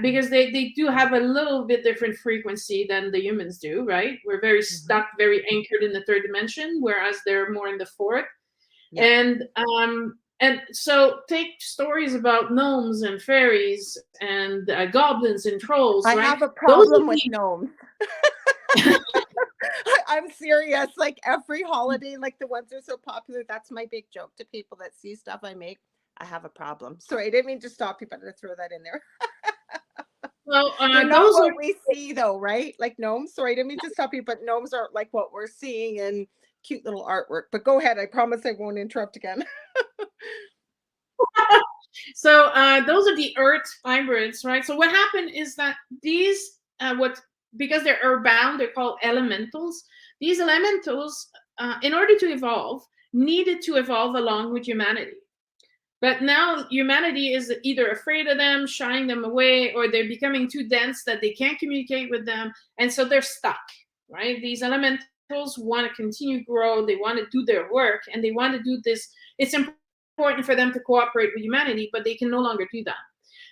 because they do have a little bit different frequency than the humans do, right? We're very stuck, very anchored in the third dimension, whereas they're more in the fourth. Yeah. And so take stories about gnomes and fairies and goblins and trolls. I right? have a problem with gnomes. I'm serious. Like every holiday, like the ones that are so popular, that's my big joke to people that see stuff I make. I have a problem. Sorry, I didn't mean to stop you, but I'm going to throw that in there. Well, they're not what we see, though, right? Like gnomes. Sorry, I didn't mean to stop you, but gnomes are like what we're seeing in cute little artwork. But go ahead. I promise I won't interrupt again. So those are the earth hybrids, right? So what happened is that these, because they're earthbound, they're called elementals. These elementals, in order to evolve, needed to evolve along with humanity. But now humanity is either afraid of them, shying them away, or they're becoming too dense that they can't communicate with them. And so they're stuck, right? These elementals want to continue to grow. They want to do their work, and they want to do this. It's important for them to cooperate with humanity, but they can no longer do that.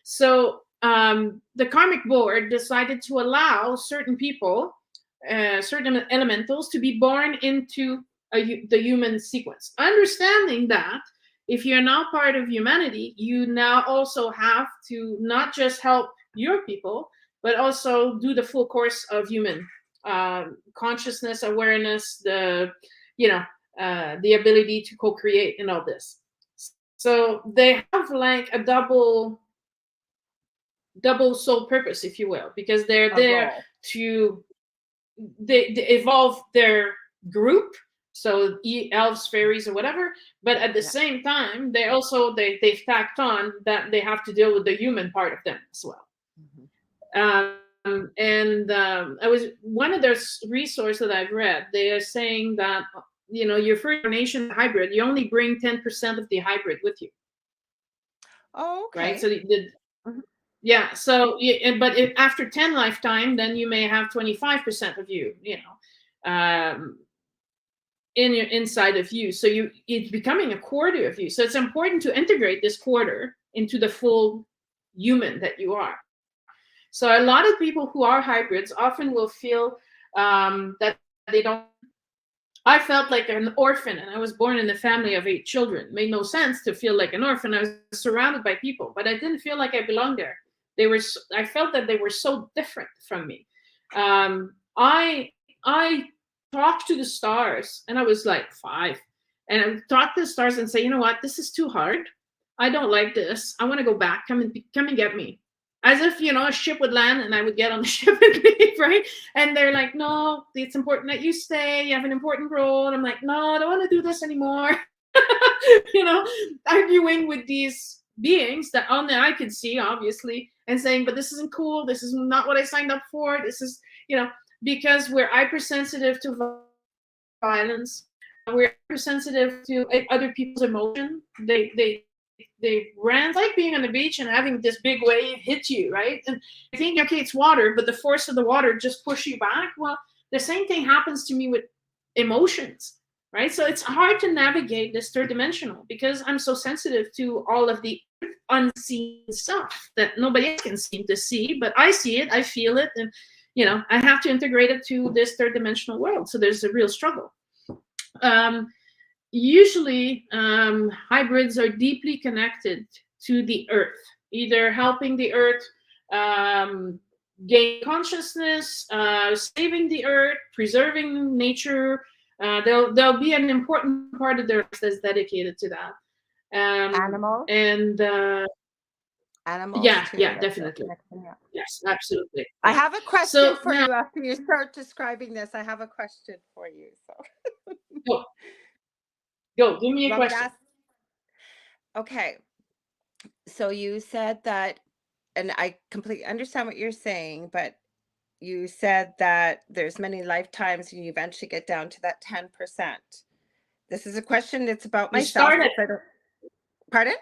So the karmic board decided to allow certain people, certain elementals, to be born into the human sequence, understanding that if you're now part of humanity, you now also have to not just help your people, but also do the full course of human consciousness, awareness, the ability to co-create and all this. So they have like a double soul purpose, if you will, because they're there to they evolve their group. So elves, fairies, or whatever, but at the same time, they also they've tacked on that they have to deal with the human part of them as well. I was one of those resources that I've read. They are saying that your first nation hybrid, you only bring 10% of the hybrid with you. Oh, okay. Right. So yeah. So but if after 10 lifetime, then you may have 25% of you. Inside of you, so it's becoming a quarter of you. So it's important to integrate this quarter into the full human that you are. So a lot of people who are hybrids often will feel that they don't. I felt like an orphan, and I was born in a family of 8 children. It made no sense to feel like an orphan. I was surrounded by people, but I didn't feel like I belonged there. I felt that they were so different from me. I talked to the stars, and I was like 5, and I would talk to the stars and say, you know what, this is too hard. I don't like this. I want to go back. Come and get me. As if, a ship would land and I would get on the ship and leave, right? And they're like, no, it's important that you stay. You have an important role. And I'm like, no, I don't want to do this anymore. Arguing with these beings that only I could see, obviously, and saying, but this isn't cool. This is not what I signed up for. This is, because we're hypersensitive to violence, we're hypersensitive to other people's emotion. They ran like being on the beach and having this big wave hit you, right? And I think, okay, it's water, but the force of the water just push you back. Well, the same thing happens to me with emotions, right? So it's hard to navigate this third dimensional because I'm so sensitive to all of the unseen stuff that nobody else can seem to see, but I see it, I feel it, and I have to integrate it to this third dimensional world. So there's a real struggle. Usually, hybrids are deeply connected to the earth, either helping the earth gain consciousness, saving the earth, preserving nature. There'll be an important part of their life that's dedicated to that. Animals? And Animals too. Yeah, That's a definitely. connection. Yeah. Yes, absolutely. I Yeah. have a question So for now, you after you start describing this. I have a question for you. So go, go, give me you a want me to question. ask? Okay. So you said that, and I completely understand what you're saying, but you said that there's many lifetimes and you eventually get down to that 10%. This is a question that's about You myself start at because I don't, pardon?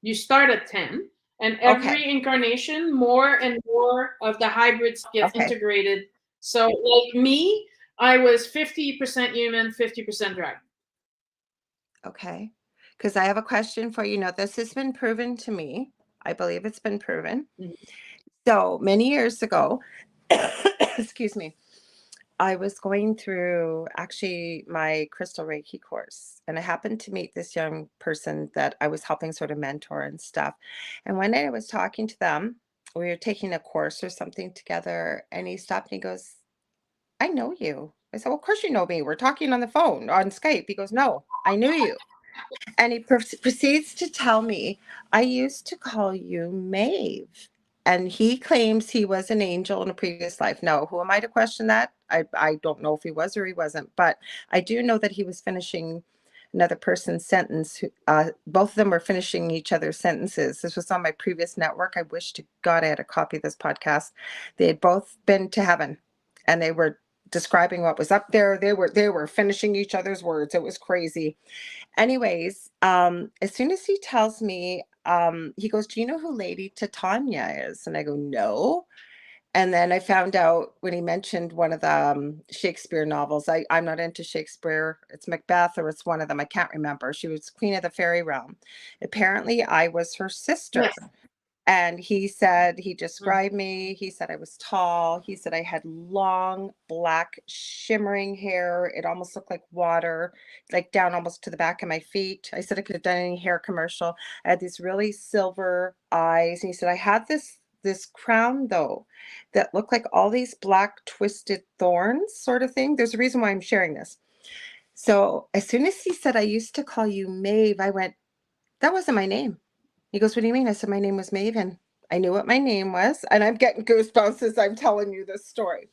you start at 10, and Okay. every incarnation, more and more of the hybrids gets Okay. integrated. So, like me, I was 50% human, 50% dragon. Okay. Because I have a question for you. Now, this has been proven to me. I believe it's been proven. Mhm. So many years ago, excuse me, I was going through actually my Crystal Reiki course, and I happened to meet this young person that I was helping sort of mentor and stuff. And one day I was talking to them. We were taking a course or something together, and he stopped and he goes, I know you. I said, well, of course you know me. We're talking on the phone, on Skype. He goes, no, I knew you. And he proceeds to tell me, I used to call you Maeve. And he claims he was an angel in a previous life. No, who am I to question that? I don't know if he was or he wasn't, but I do know that he was finishing another person's sentence. Both of them were finishing each other's sentences. This was on my previous network. I wish to God I had a copy of this podcast. They had both been to heaven and they were describing what was up there. They were finishing each other's words. It was crazy. Anyways, as soon as he tells me, he goes, "Do you know who Lady Titania is?" And I go, "No." And then I found out when he mentioned one of the Shakespeare novels. I'm not into Shakespeare. It's Macbeth or it's one of them. I can't remember. She was Queen of the Fairy Realm. Apparently, I was her sister. Yes. And he said, he Mhm. described me. He said I was tall. He said I had long, black, shimmering hair. It almost looked like water, like down almost to the back of my feet. I said I could have done any hair commercial. I had these really silver eyes. And he said I had this crown though that looked like all these black twisted thorns sort of thing. There's a reason why I'm sharing this. So as soon as he said I used to call you Maeve, I went, that wasn't my name. He goes, "What do you mean?" I said, "My name was Maven." I knew what my name was, and I'm getting goosebumps as I'm telling you this story.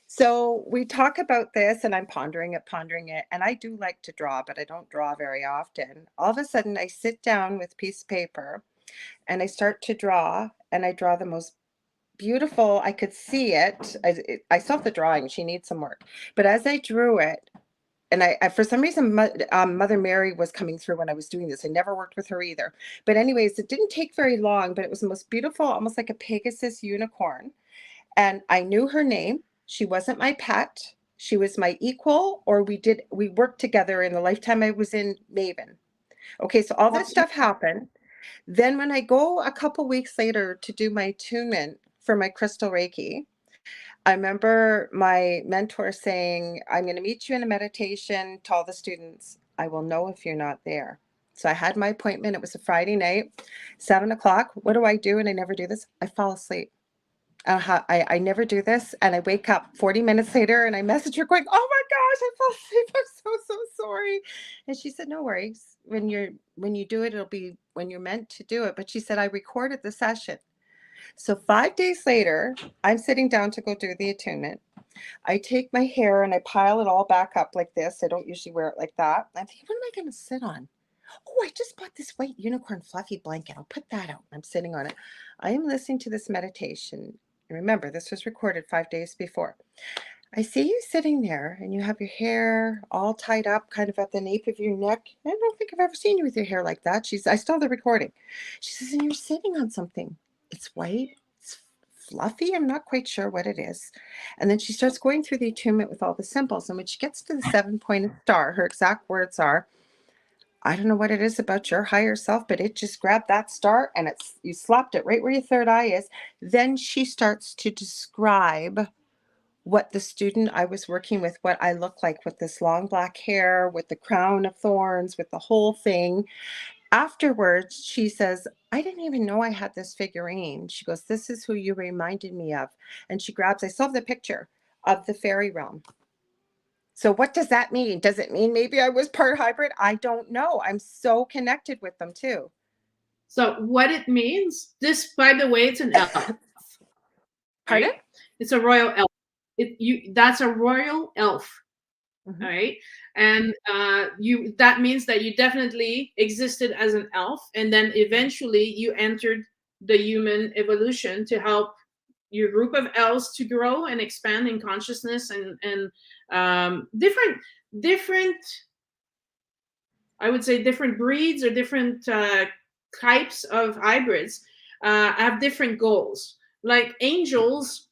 So we talk about this, and I'm pondering it. And I do like to draw, but I don't draw very often. All of a sudden, I sit down with a piece of paper and I start to draw, and I draw the most beautiful. I could see it. I saw the drawing. She needs some work. But as I drew it, and I for some reason, Mother Mary was coming through when I was doing this. I never worked with her either. But anyways, it didn't take very long, but it was the most beautiful, almost like a Pegasus unicorn. And I knew her name. She wasn't my pet. She was my equal, or we worked together in the lifetime I was in Maven. Okay, so all this That's stuff happened. Then when I go a couple weeks later to do my attunement for my crystal Reiki, I remember my mentor saying, I'm going to meet you in a meditation. To all the students, I will know if you're not there. So I had my appointment. It was a Friday night, 7 o'clock. What do I do? And I never do this. I fall asleep. I never do this. And I wake up 40 minutes later and I message her going, oh my gosh, I fell asleep. I'm so sorry. And she said, no worries. When you do it, it'll be when you're meant to do it. But she said, I recorded the session. So 5 days later, I'm sitting down to go do the attunement. I take my hair and I pile it all back up like this. I don't usually wear it like that. I'm thinking, what am I going to sit on? Oh, I just bought this white unicorn fluffy blanket. I'll put that out. I'm sitting on it. I am listening to this meditation. Remember, this was recorded 5 days before. I see you sitting there and you have your hair all tied up kind of at the nape of your neck. I don't think I've ever seen you with your hair like that. I still have the recording. She says, and you're sitting on something. It's white. It's fluffy. I'm not quite sure what it is. And then she starts going through the attunement with all the symbols. And when she gets to the 7-pointed star, her exact words are, I don't know what it is about your higher self, but it just grabbed that star and you slapped it right where your third eye is. Then she starts to describe what the student I was working with, what I look like with this long black hair, with the crown of thorns, with the whole thing. Afterwards, she says, I didn't even know I had this figurine. She goes, this is who you reminded me of. And she grabs, I still have the picture of the fairy realm. So what does that mean? Does it mean maybe I was part hybrid? I don't know. I'm so connected with them too. So what it means, this, by the way, it's an elf. Pardon? Right? It's a royal elf. That's a royal elf. Mhm. All right. And that means that you definitely existed as an elf, and then eventually you entered the human evolution to help your group of elves to grow and expand in consciousness, and different, I would say, different breeds or different types of hybrids have different goals. Like angels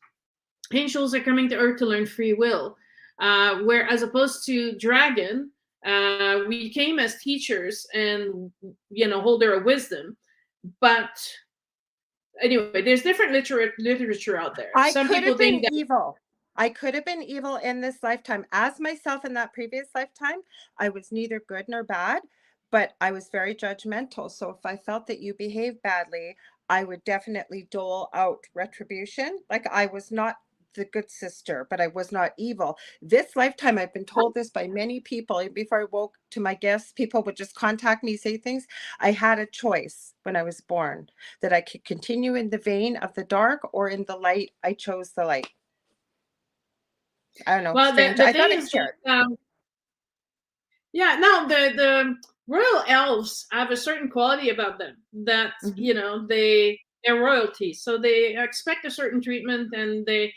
are coming to Earth to learn free will, where as opposed to dragon, we came as teachers and holder of wisdom. But anyway, there's different literature out there. I Some could people have been think that evil. I could have been evil in this lifetime. As myself in that previous lifetime, I was neither good nor bad, but I was very judgmental. So if I felt that you behaved badly, I would definitely dole out retribution. Like I was not the good sister, but I was not evil. This lifetime, I've been told this by many people. And before I woke to my guests, people would just contact me, say things. I had a choice when I was born that I could continue in the vein of the dark or in the light. I chose the light. I don't know. well, Strange. the I thought thing I'd is share it. that yeah, no, the royal elves have a certain quality about them that Mhm. they're royalty, so they expect a certain treatment, and they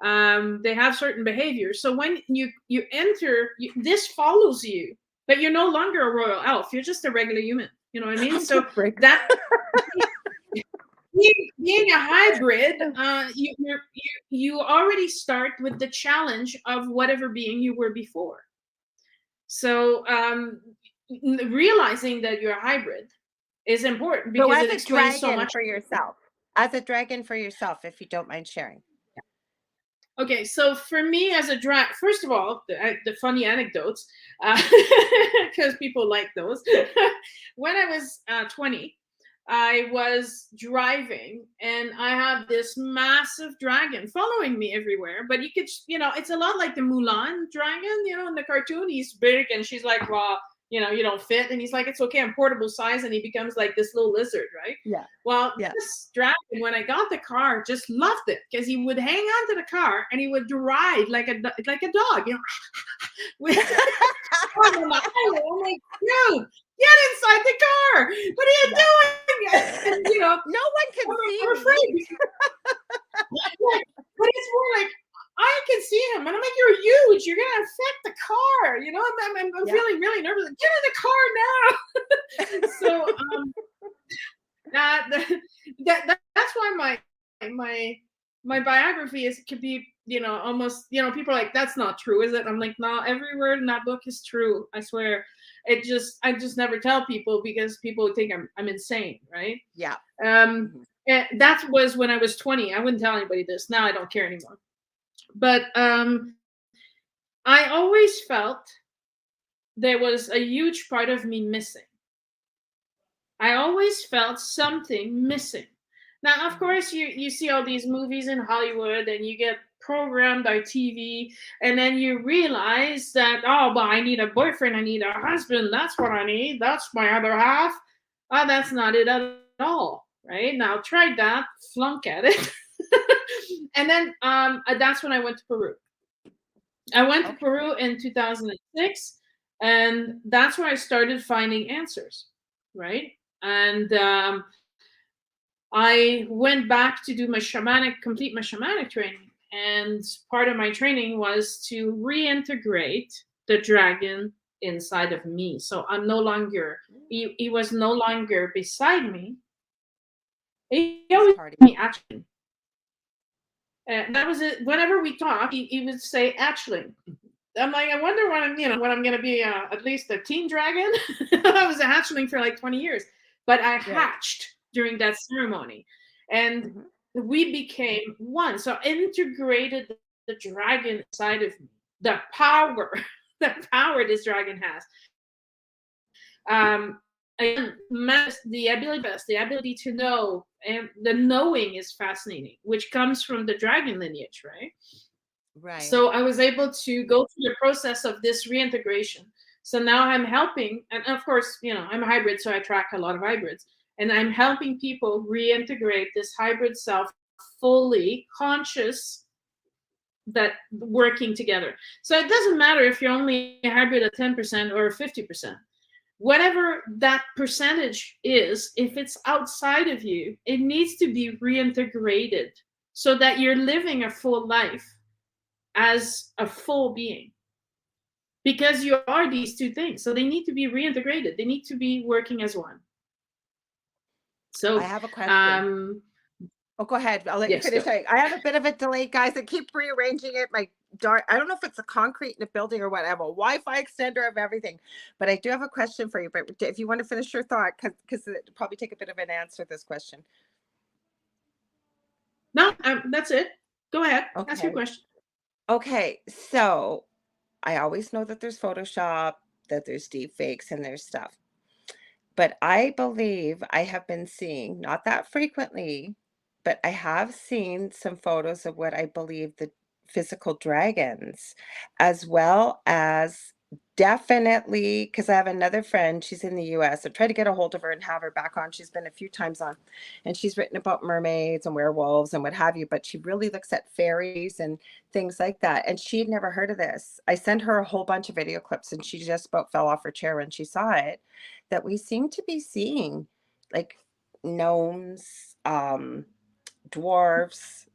have certain behaviors. So when you enter, this follows you, but you're no longer a royal elf. You're just a regular human. You know what I mean? I'm So just break. that being a hybrid, you already start with the challenge of whatever being you were before. So realizing that you're a hybrid is important So because as it a explains so dragon much. for yourself, as a dragon for yourself, if you don't mind sharing. Okay, so for me as a drag, first of all, the funny anecdotes, because people like those. When I was 20, I was driving and I had this massive dragon following me everywhere. But you could, it's a lot like the Mulan dragon, in the cartoon. He's big and she's like, well, you don't fit. And he's like, it's okay, I'm portable size. And he becomes like this little lizard, right? Yeah. Well, Yeah. this dragon, when I got the car, just loved it because he would hang on to the car and he would drive like a dog, with on the highway. I'm like, dude, get inside the car. What are you doing? And, no one can see I'm afraid. But it's more like, I can see him, and I'm like, you're huge. You're gonna affect the car. I'm feeling really nervous. Like, get in the car now. So that's why my biography could be almost people are like, that's not true, is it? I'm like, no, every word in that book is true, I swear. I just never tell people because people think I'm insane, right? Yeah. And that was when I was 20. I wouldn't tell anybody this. Now I don't care anymore. But I always felt there was a huge part of me missing. I always felt something missing. Now, of course, you see all these movies in Hollywood and you get programmed by TV, and then you realize that, oh, well, I need a boyfriend, I need a husband, that's what I need, that's my other half. Oh, that's not it at all, right? Now, tried that, flunk at it. And then that's when I went to Peru. I went to Peru in 2006, and that's where I started finding answers, right? And I went back to do complete my shamanic training. And part of my training was to reintegrate the dragon inside of me. So I'm no longer, he was no longer beside me. He always me actually. That was it. Whenever we talk, he would say actually. I'm like, I wonder when I'm going to be at least a teen dragon. I was a hatchling for like 20 years, but I hatched during that ceremony, and we became one. So I integrated the dragon inside of me, the power this dragon has. The ability to know, and the knowing is fascinating, which comes from the dragon lineage, right? Right. So I was able to go through the process of this reintegration. So now I'm helping, and of course, I'm a hybrid, so I track a lot of hybrids. And I'm helping people reintegrate this hybrid self fully conscious, that working together. So it doesn't matter if you're only a hybrid at 10% or 50%. Whatever that percentage is, if it's outside of you, it needs to be reintegrated so that you're living a full life as a full being. Because you are these two things. So they need to be reintegrated. They need to be working as one. So I have a question. Oh, go ahead. I'll let you finish. I have a bit of a delay, guys. I keep rearranging it. I don't know if it's a concrete in the building or what. I have a Wi-Fi extender of everything, but I do have a question for you. But if you want to finish your thought, because it'll probably take a bit of an answer to this question. No, that's it. Go ahead. Okay. Ask your question. Okay, so I always know that there's Photoshop, that there's deep fakes, and there's stuff. But I believe I have been seeing, not that frequently, but I have seen some photos of what I believe the physical dragons, as well as definitely, because I have another friend, she's in the US. I tried to get a hold of her and have her back on. She's been a few times on, and she's written about mermaids and werewolves and what have you, but she really looks at fairies and things like that. And she had never heard of this. I sent her a whole bunch of video clips, and she just about fell off her chair when she saw it, that we seem to be seeing like gnomes, dwarves,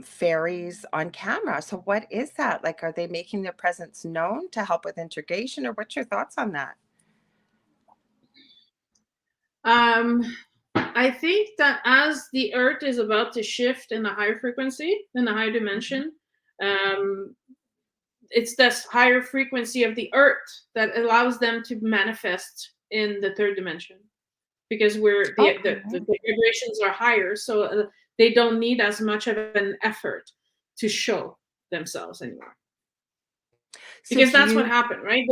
fairies on camera. So what is that? Like, are they making their presence known to help with integration, or what's your thoughts on that? I think that as the earth is about to shift in a higher frequency, in a higher dimension, it's this higher frequency of the earth that allows them to manifest in the third dimension, because the vibrations are higher, so they don't need as much of an effort to show themselves anymore. Because that's what happened, right?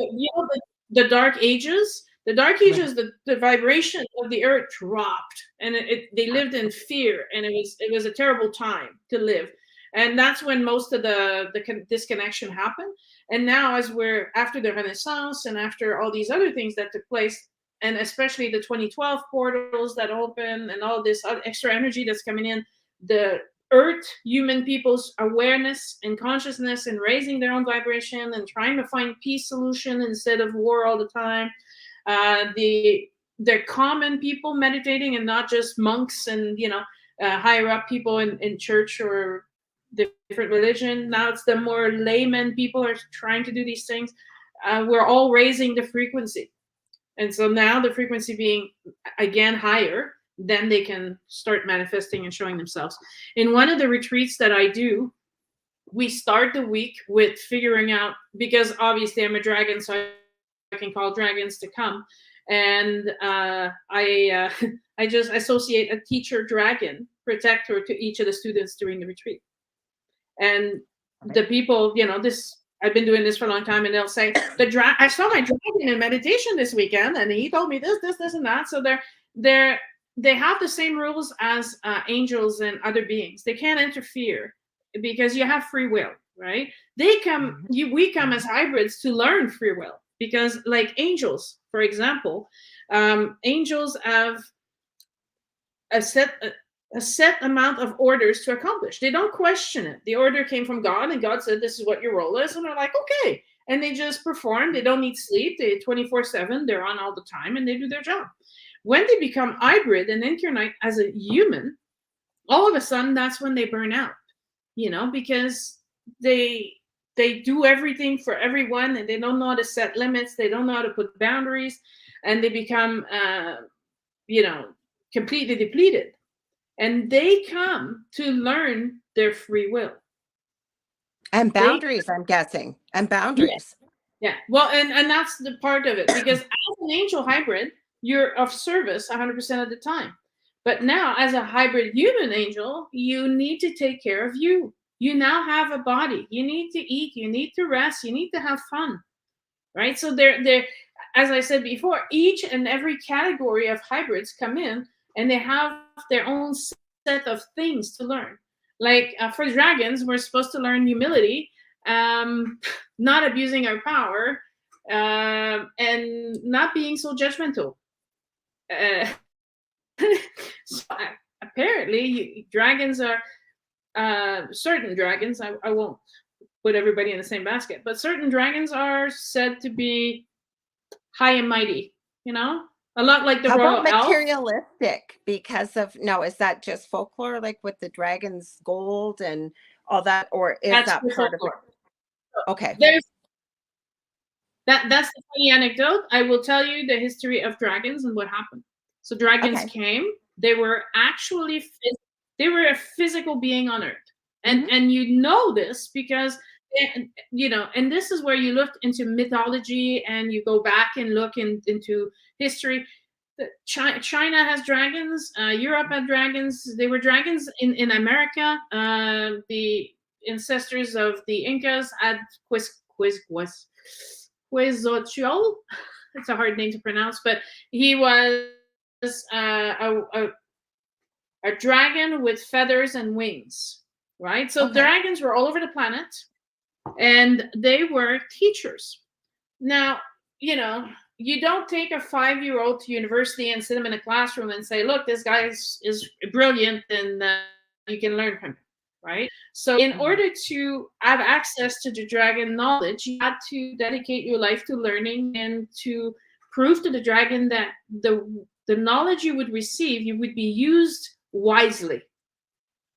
The Dark Ages, the vibration of the earth dropped, and they lived in fear, and it was a terrible time to live. And that's when most of the disconnection happened. And now, as we're after the Renaissance and after all these other things that took place, and especially the 2012 portals that open and all this extra energy that's coming in, the earth, human people's awareness and consciousness, and raising their own vibration and trying to find peace solution instead of war all the time. They're common people meditating, and not just monks and higher up people in church or different religion. Now it's the more layman people are trying to do these things. We're all raising the frequency. And so now the frequency being again higher, then they can start manifesting and showing themselves. In one of the retreats that I do, we start the week with figuring out, because obviously I'm a dragon, so I can call dragons to come. And I just associate a teacher dragon protector to each of the students during the retreat. And the people, I've been doing this for a long time, and they'll say, I saw my dragon in meditation this weekend, and he told me this, and that. So they have the same rules as angels and other beings. They can't interfere because you have free will, right? We come as hybrids to learn free will, because like angels, for example, angels have a set amount of orders to accomplish. They don't question it. The order came from God, and God said, this is what your role is. And they're like, okay. And they just perform. They don't need sleep. They 24/7, they're on all the time, and they do their job. When they become hybrid and incarnate as a human, all of a sudden, that's when they burn out, because they do everything for everyone, and they don't know how to set limits. They don't know how to put boundaries, and they become, completely depleted. And they come to learn their free will. And boundaries, I'm guessing. And boundaries. Yeah. Well, and that's the part of it, because as an angel hybrid, you're of service 100% of the time. But now, as a hybrid human angel, you need to take care of you. You now have a body. You need to eat. You need to rest. You need to have fun, right? So they're as I said before, each and every category of hybrids come in, and they have their own set of things to learn. Like for dragons, we're supposed to learn humility, not abusing our power, and not being so judgmental. So apparently, dragons are certain dragons. I won't put everybody in the same basket, but certain dragons are said to be high and mighty. You know, a lot like the How royal about elf. materialistic? Because of no, is that just folklore, like with the dragon's gold and all that, or is That's that the part of it? folklore. Okay. There's that's the funny anecdote. I will tell you the history of dragons and what happened. So dragons Okay. came. They were actually they were a physical being on Earth, and Mhm. and you know this because you know, and this is where you look into mythology and you go back and look into history. China has dragons. Europe had dragons. They were dragons in America. The ancestors of the Incas had Quetzalcoatl. It's a hard name to pronounce, but he was a dragon with feathers and wings, right? So Okay. dragons were all over the planet, and they were teachers. Now, you know, you don't take a 5-year-old to university and sit him in a classroom and say, "Look, this guy is brilliant, and you can learn from him." Right? So, in Mhm. order to have access to the dragon knowledge, you had to dedicate your life to learning and to prove to the dragon that the knowledge you would receive, you would be used wisely.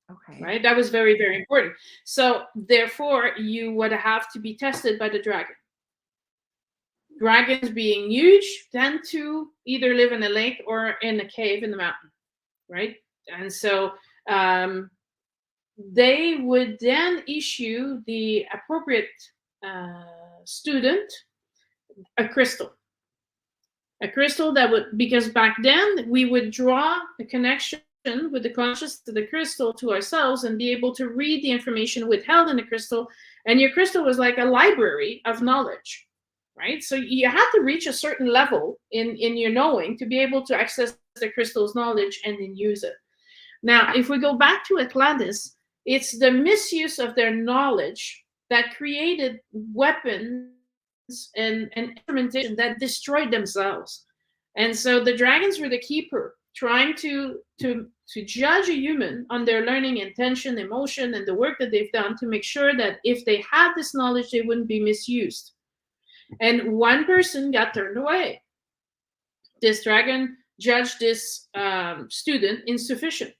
Okay. Right? That was very, very important. So, therefore, you would have to be tested by the dragon. Dragons, being huge, tend to either live in a lake or in a cave in the mountain, right? And so they would then issue the appropriate student a crystal. A crystal that would, because back then we would draw a connection with the consciousness of the crystal to ourselves and be able to read the information withheld in the crystal. And your crystal was like a library of knowledge, right? So you had to reach a certain level in your knowing to be able to access the crystal's knowledge and then use it. Now, if we go back to Atlantis, it's the misuse of their knowledge that created weapons and instrumentation that destroyed themselves. And so the dragons were the keeper, trying to judge a human on their learning, intention, emotion, and the work that they've done to make sure that if they had this knowledge, they wouldn't be misused. And one person got turned away. This dragon judged this student insufficient.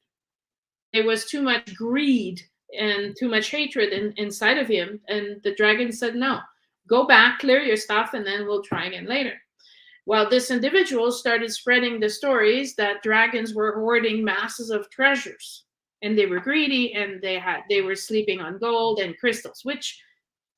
There was too much greed and too much hatred inside of him. And the dragon said, "No, go back, clear your stuff, and then we'll try again later." Well, this individual started spreading the stories that dragons were hoarding masses of treasures, and they were greedy, and they were sleeping on gold and crystals, which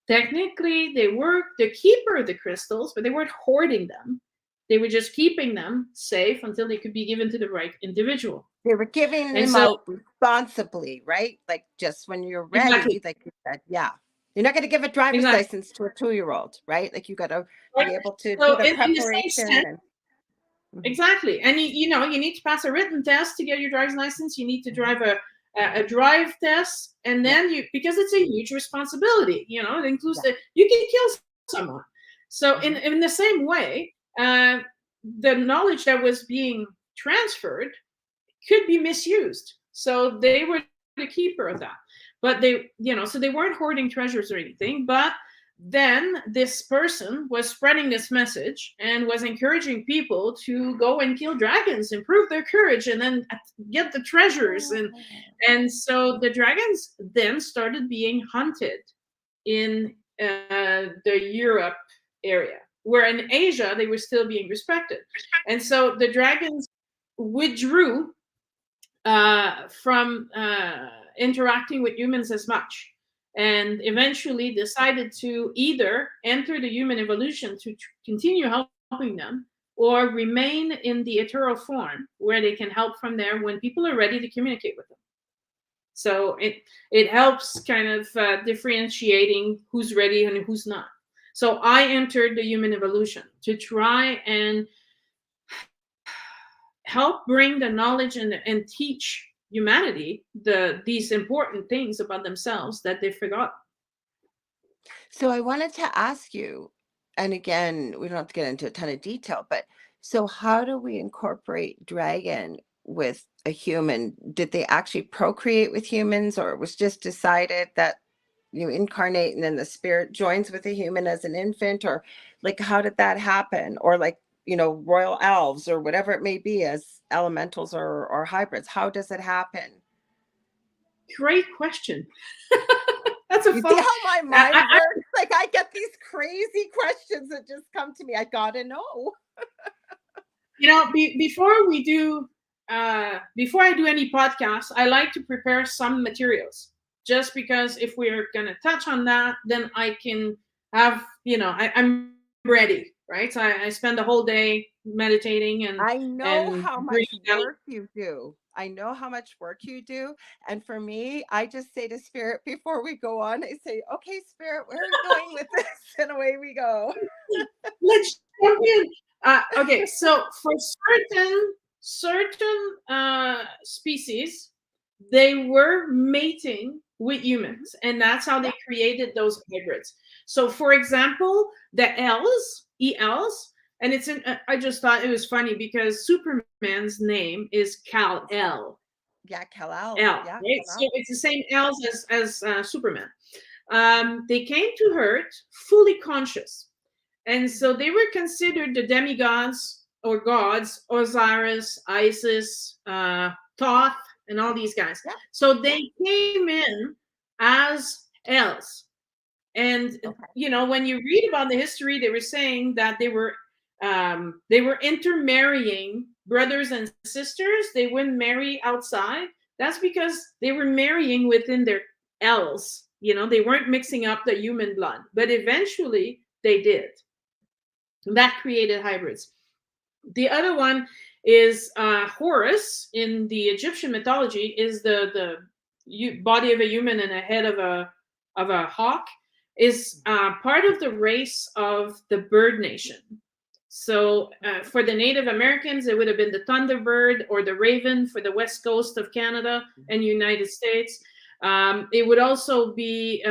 technically they were the keeper of the crystals, but they weren't hoarding them. They were just keeping them safe until they could be given to the right individual. They were giving And them so, out responsibly, right? Like just when you're exactly, ready, like you said, yeah. You're not going to give a driver's exactly. license to a 2-year-old, right? Like you got to Right? be able to do So, the in the same preparation sense, and Mhm. exactly. And you know, you need to pass a written test to get your driver's license. You need to Mhm. drive a drive test, and Yeah. then because it's a huge responsibility. You know, it includes Yeah. you can kill someone. So Mhm. in the same way, the knowledge that was being transferred could be misused. So they were the keeper of that. But they, you know, so they weren't hoarding treasures or anything, but then this person was spreading this message and was encouraging people to go and kill dragons, improve their courage, and then get the treasures. And so the dragons then started being hunted in the Europe area, where in Asia they were still being respected. And so the dragons withdrew from interacting with humans as much, and eventually decided to either enter the human evolution to continue helping them, or remain in the ethereal form where they can help from there when people are ready to communicate with them. So it helps kind of differentiating who's ready and who's not. So I entered the human evolution to try and help bring the knowledge and teach humanity these important things about themselves that they forgot. So I wanted to ask you, and again, we don't have to get into a ton of detail, but so how do we incorporate dragon with a human, did they actually procreate with humans, or it was just decided that you incarnate and then the spirit joins with a human as an infant, or like how did that happen? Or like, royal elves or whatever it may be as elementals or hybrids, how does it happen? Great question. That's a You fun. see how my mind works? Like I get these crazy questions that just come to me. I gotta know. Before I do any podcasts, I like to prepare some materials, just because if we're gonna touch on that, then I can have, I'm ready, right? So I spend the whole day meditating and I know and how much breathing down. work you do. I know how much work you do. And for me, I just say to spirit before we go on, I say, okay, spirit, where are we going with this? And away we go. Let's jump in. Okay, so for certain species, they were mating with humans, and that's how they created those hybrids. So, for example, the ELs, and it's in. I just thought it was funny because Superman's name is Kal-El. Yeah, Kal-El. El, Yeah, right? So Kal-El. it's the same Els as Superman. They came to Earth fully conscious. And so they were considered the demigods or gods, Osiris, Isis, Thoth, and all these guys. Yeah. So they came in as elves. And when you read about the history, they were saying that they were intermarrying brothers and sisters. They wouldn't marry outside. That's because they were marrying within their elves. They weren't mixing up the human blood, but eventually they did. That created hybrids. The other one is Horus in the Egyptian mythology is the body of a human and a head of a hawk, is part of the race of the bird nation. So for the Native Americans, it would have been the thunderbird or the raven for the west coast of Canada and United States. It would also be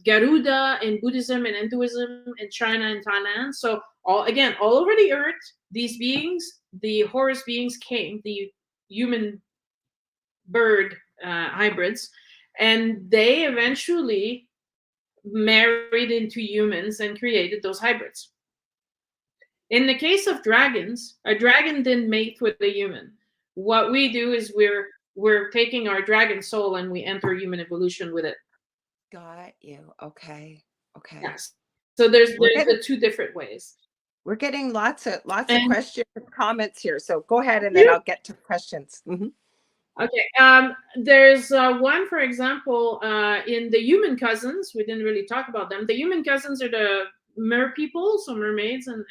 Garuda in Buddhism and Hinduism in China and Thailand. So all over the earth, these beings, the Horus beings came, the human bird hybrids, and they eventually married into humans and created those hybrids. In the case of dragons, a dragon didn't mate with a human. What we do is we're taking our dragon soul and we enter human evolution with it. Got you. Okay. Yes. So there's the two different ways. We're getting lots of questions and comments here. So go ahead and then I'll get to questions. Mm-hmm. Okay. There's one, for example, in the human cousins. We didn't really talk about them. The human cousins are the mer people, so mermaids and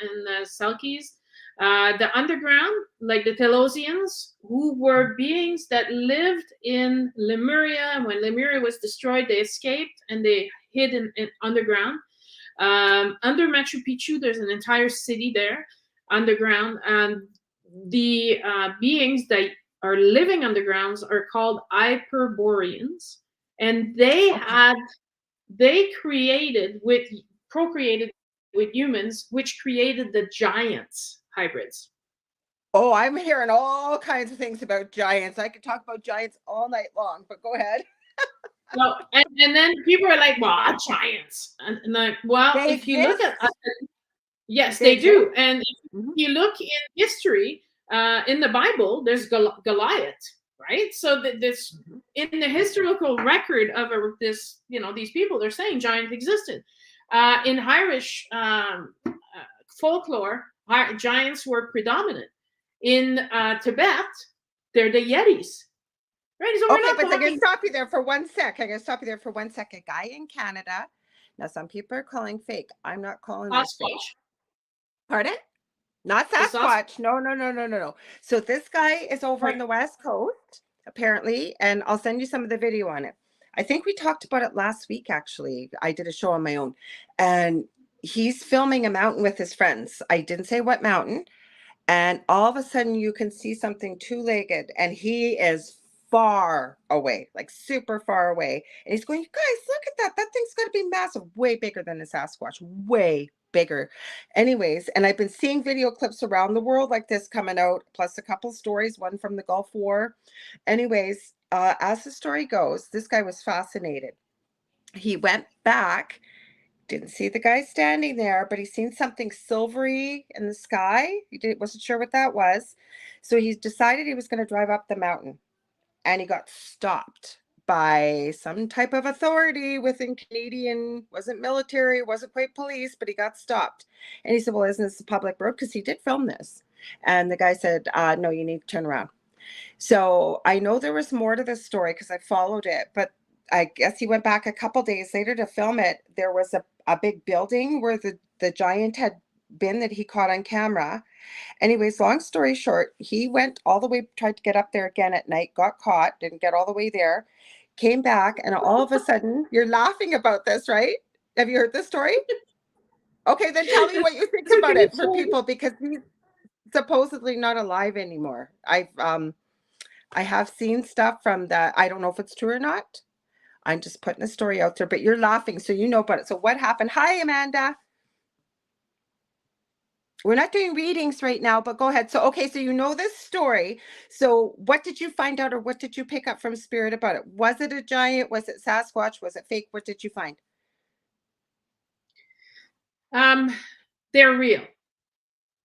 selkies. The underground, like the Telosians, who were beings that lived in Lemuria. And when Lemuria was destroyed, they escaped and they hid in underground. Under Machu Picchu, there's an entire city there underground. And the beings that are living undergrounds are called Hyperboreans. And they procreated with humans, which created the giants hybrids. Oh, I'm hearing all kinds of things about giants. I could talk about giants all night long, but go ahead. Well, and then people are like, well, giants. And like, well, if you look at yes, they do. And if you look in history, in the Bible, there's Goliath, right? So this in the historical record of these people, they're saying giants existed. In Irish folklore, giants were predominant. In Tibet, they're the Yetis. Right? So okay, but I'm going to stop you there for 1 sec. I'm going to stop you there for 1 sec. A guy in Canada. Now, some people are calling fake. I'm not calling this fake. Pardon? Not Sasquatch. No. So this guy is over on the West Coast, apparently, and I'll send you some of the video on it. I think we talked about it last week, actually. I did a show on my own. And he's filming a mountain with his friends. I didn't say what mountain. And all of a sudden, you can see something two-legged, and he is far away, like super far away. And he's going, you guys, look at that. That thing's going to be massive, way bigger than a Sasquatch, way bigger. Anyways, and I've been seeing video clips around the world like this coming out, plus a couple stories, one from the Gulf War. Anyways, as the story goes, this guy was fascinated. He went back, didn't see the guy standing there, but he seen something silvery in the sky. Wasn't sure what that was. So he decided he was going to drive up the mountain, and he got stopped by some type of authority within Canadian, wasn't military, wasn't quite police, but he got stopped. And he said, well, isn't this a public road? Because he did film this. And the guy said, no, you need to turn around. So I know there was more to this story because I followed it, but I guess he went back a couple days later to film it. There was a big building where the giant had been that he caught on camera. Anyways, long story short, he went all the way, tried to get up there again at night, got caught, didn't get all the way there, came back, and all of a sudden, you're laughing about this, right? Have you heard this story? Okay, then tell me what you think about it for people, because he's supposedly not alive anymore. I have seen stuff from that. I don't know if it's true or not. I'm just putting a story out there, but you're laughing, so you know about it. So what happened? Hi, Amanda. We're not doing readings right now, but go ahead. So, okay, so you know this story. So what did you find out, or what did you pick up from Spirit about it? Was it a giant? Was it Sasquatch? Was it fake? What did you find? They're real.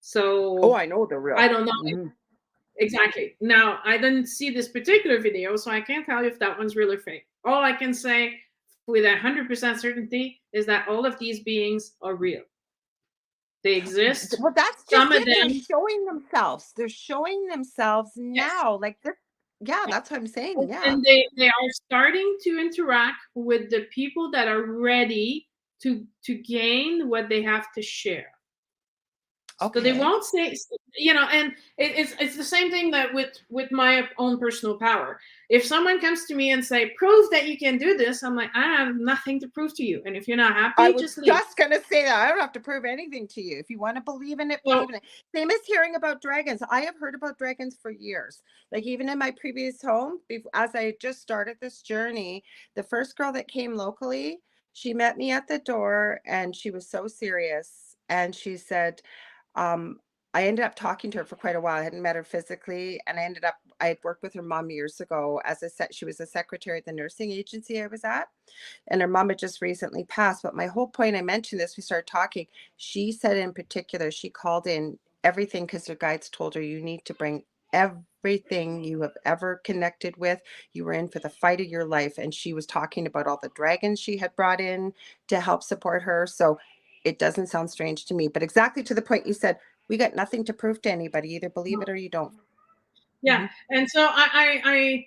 So Oh, I know they're real. I don't know exactly. Now, I didn't see this particular video, so I can't tell you if that one's real or fake. All I can say with 100% certainty is that all of these beings are real. They exist. Well, that's just some of them. They're showing themselves. They're showing themselves now. Yes. Like this. Yeah, that's what I'm saying. Yeah. And they are starting to interact with the people that are ready to gain what they have to share. Okay. So they won't say, and it's the same thing that with my own personal power. If someone comes to me and say, prove that you can do this, I'm like, I have nothing to prove to you. And if you're not happy, just leave. I was just going to say that. I don't have to prove anything to you. If you want to believe in it, believe in it. Same as hearing about dragons. I have heard about dragons for years. Like even in my previous home, as I just started this journey, the first girl that came locally, she met me at the door and she was so serious. And she said, I ended up talking to her for quite a while. I hadn't met her physically, and I had worked with her mom years ago she was a secretary at the nursing agency I was at, and her mom had just recently passed. But my whole point, I mentioned this, we started talking. She said in particular, she called in everything because her guides told her, you need to bring everything you have ever connected with. You were in for the fight of your life. And she was talking about all the dragons she had brought in to help support her. So it doesn't sound strange to me, but exactly to the point you said, we got nothing to prove to anybody. Either believe it or you don't. Yeah. And so I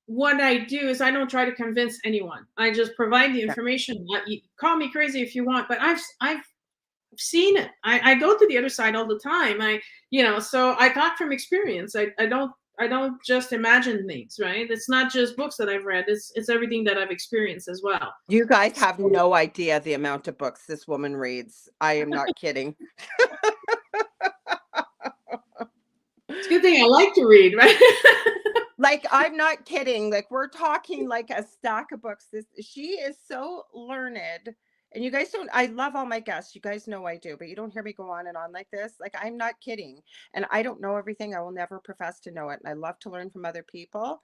what I do is I don't try to convince anyone. I just provide the information. You call me crazy if you want, but I've seen it. I go to the other side all the time. So I talk from experience. I don't just imagine things, right? It's not just books that I've read. It's everything that I've experienced as well. You guys have no idea the amount of books this woman reads. I am not kidding. It's a good thing I like to read, right? Like, I'm not kidding. Like, we're talking like a stack of books. She is so learned. And you guys I love all my guests. You guys know I do, but you don't hear me go on and on like this. Like, I'm not kidding. And I don't know everything. I will never profess to know it. And I love to learn from other people.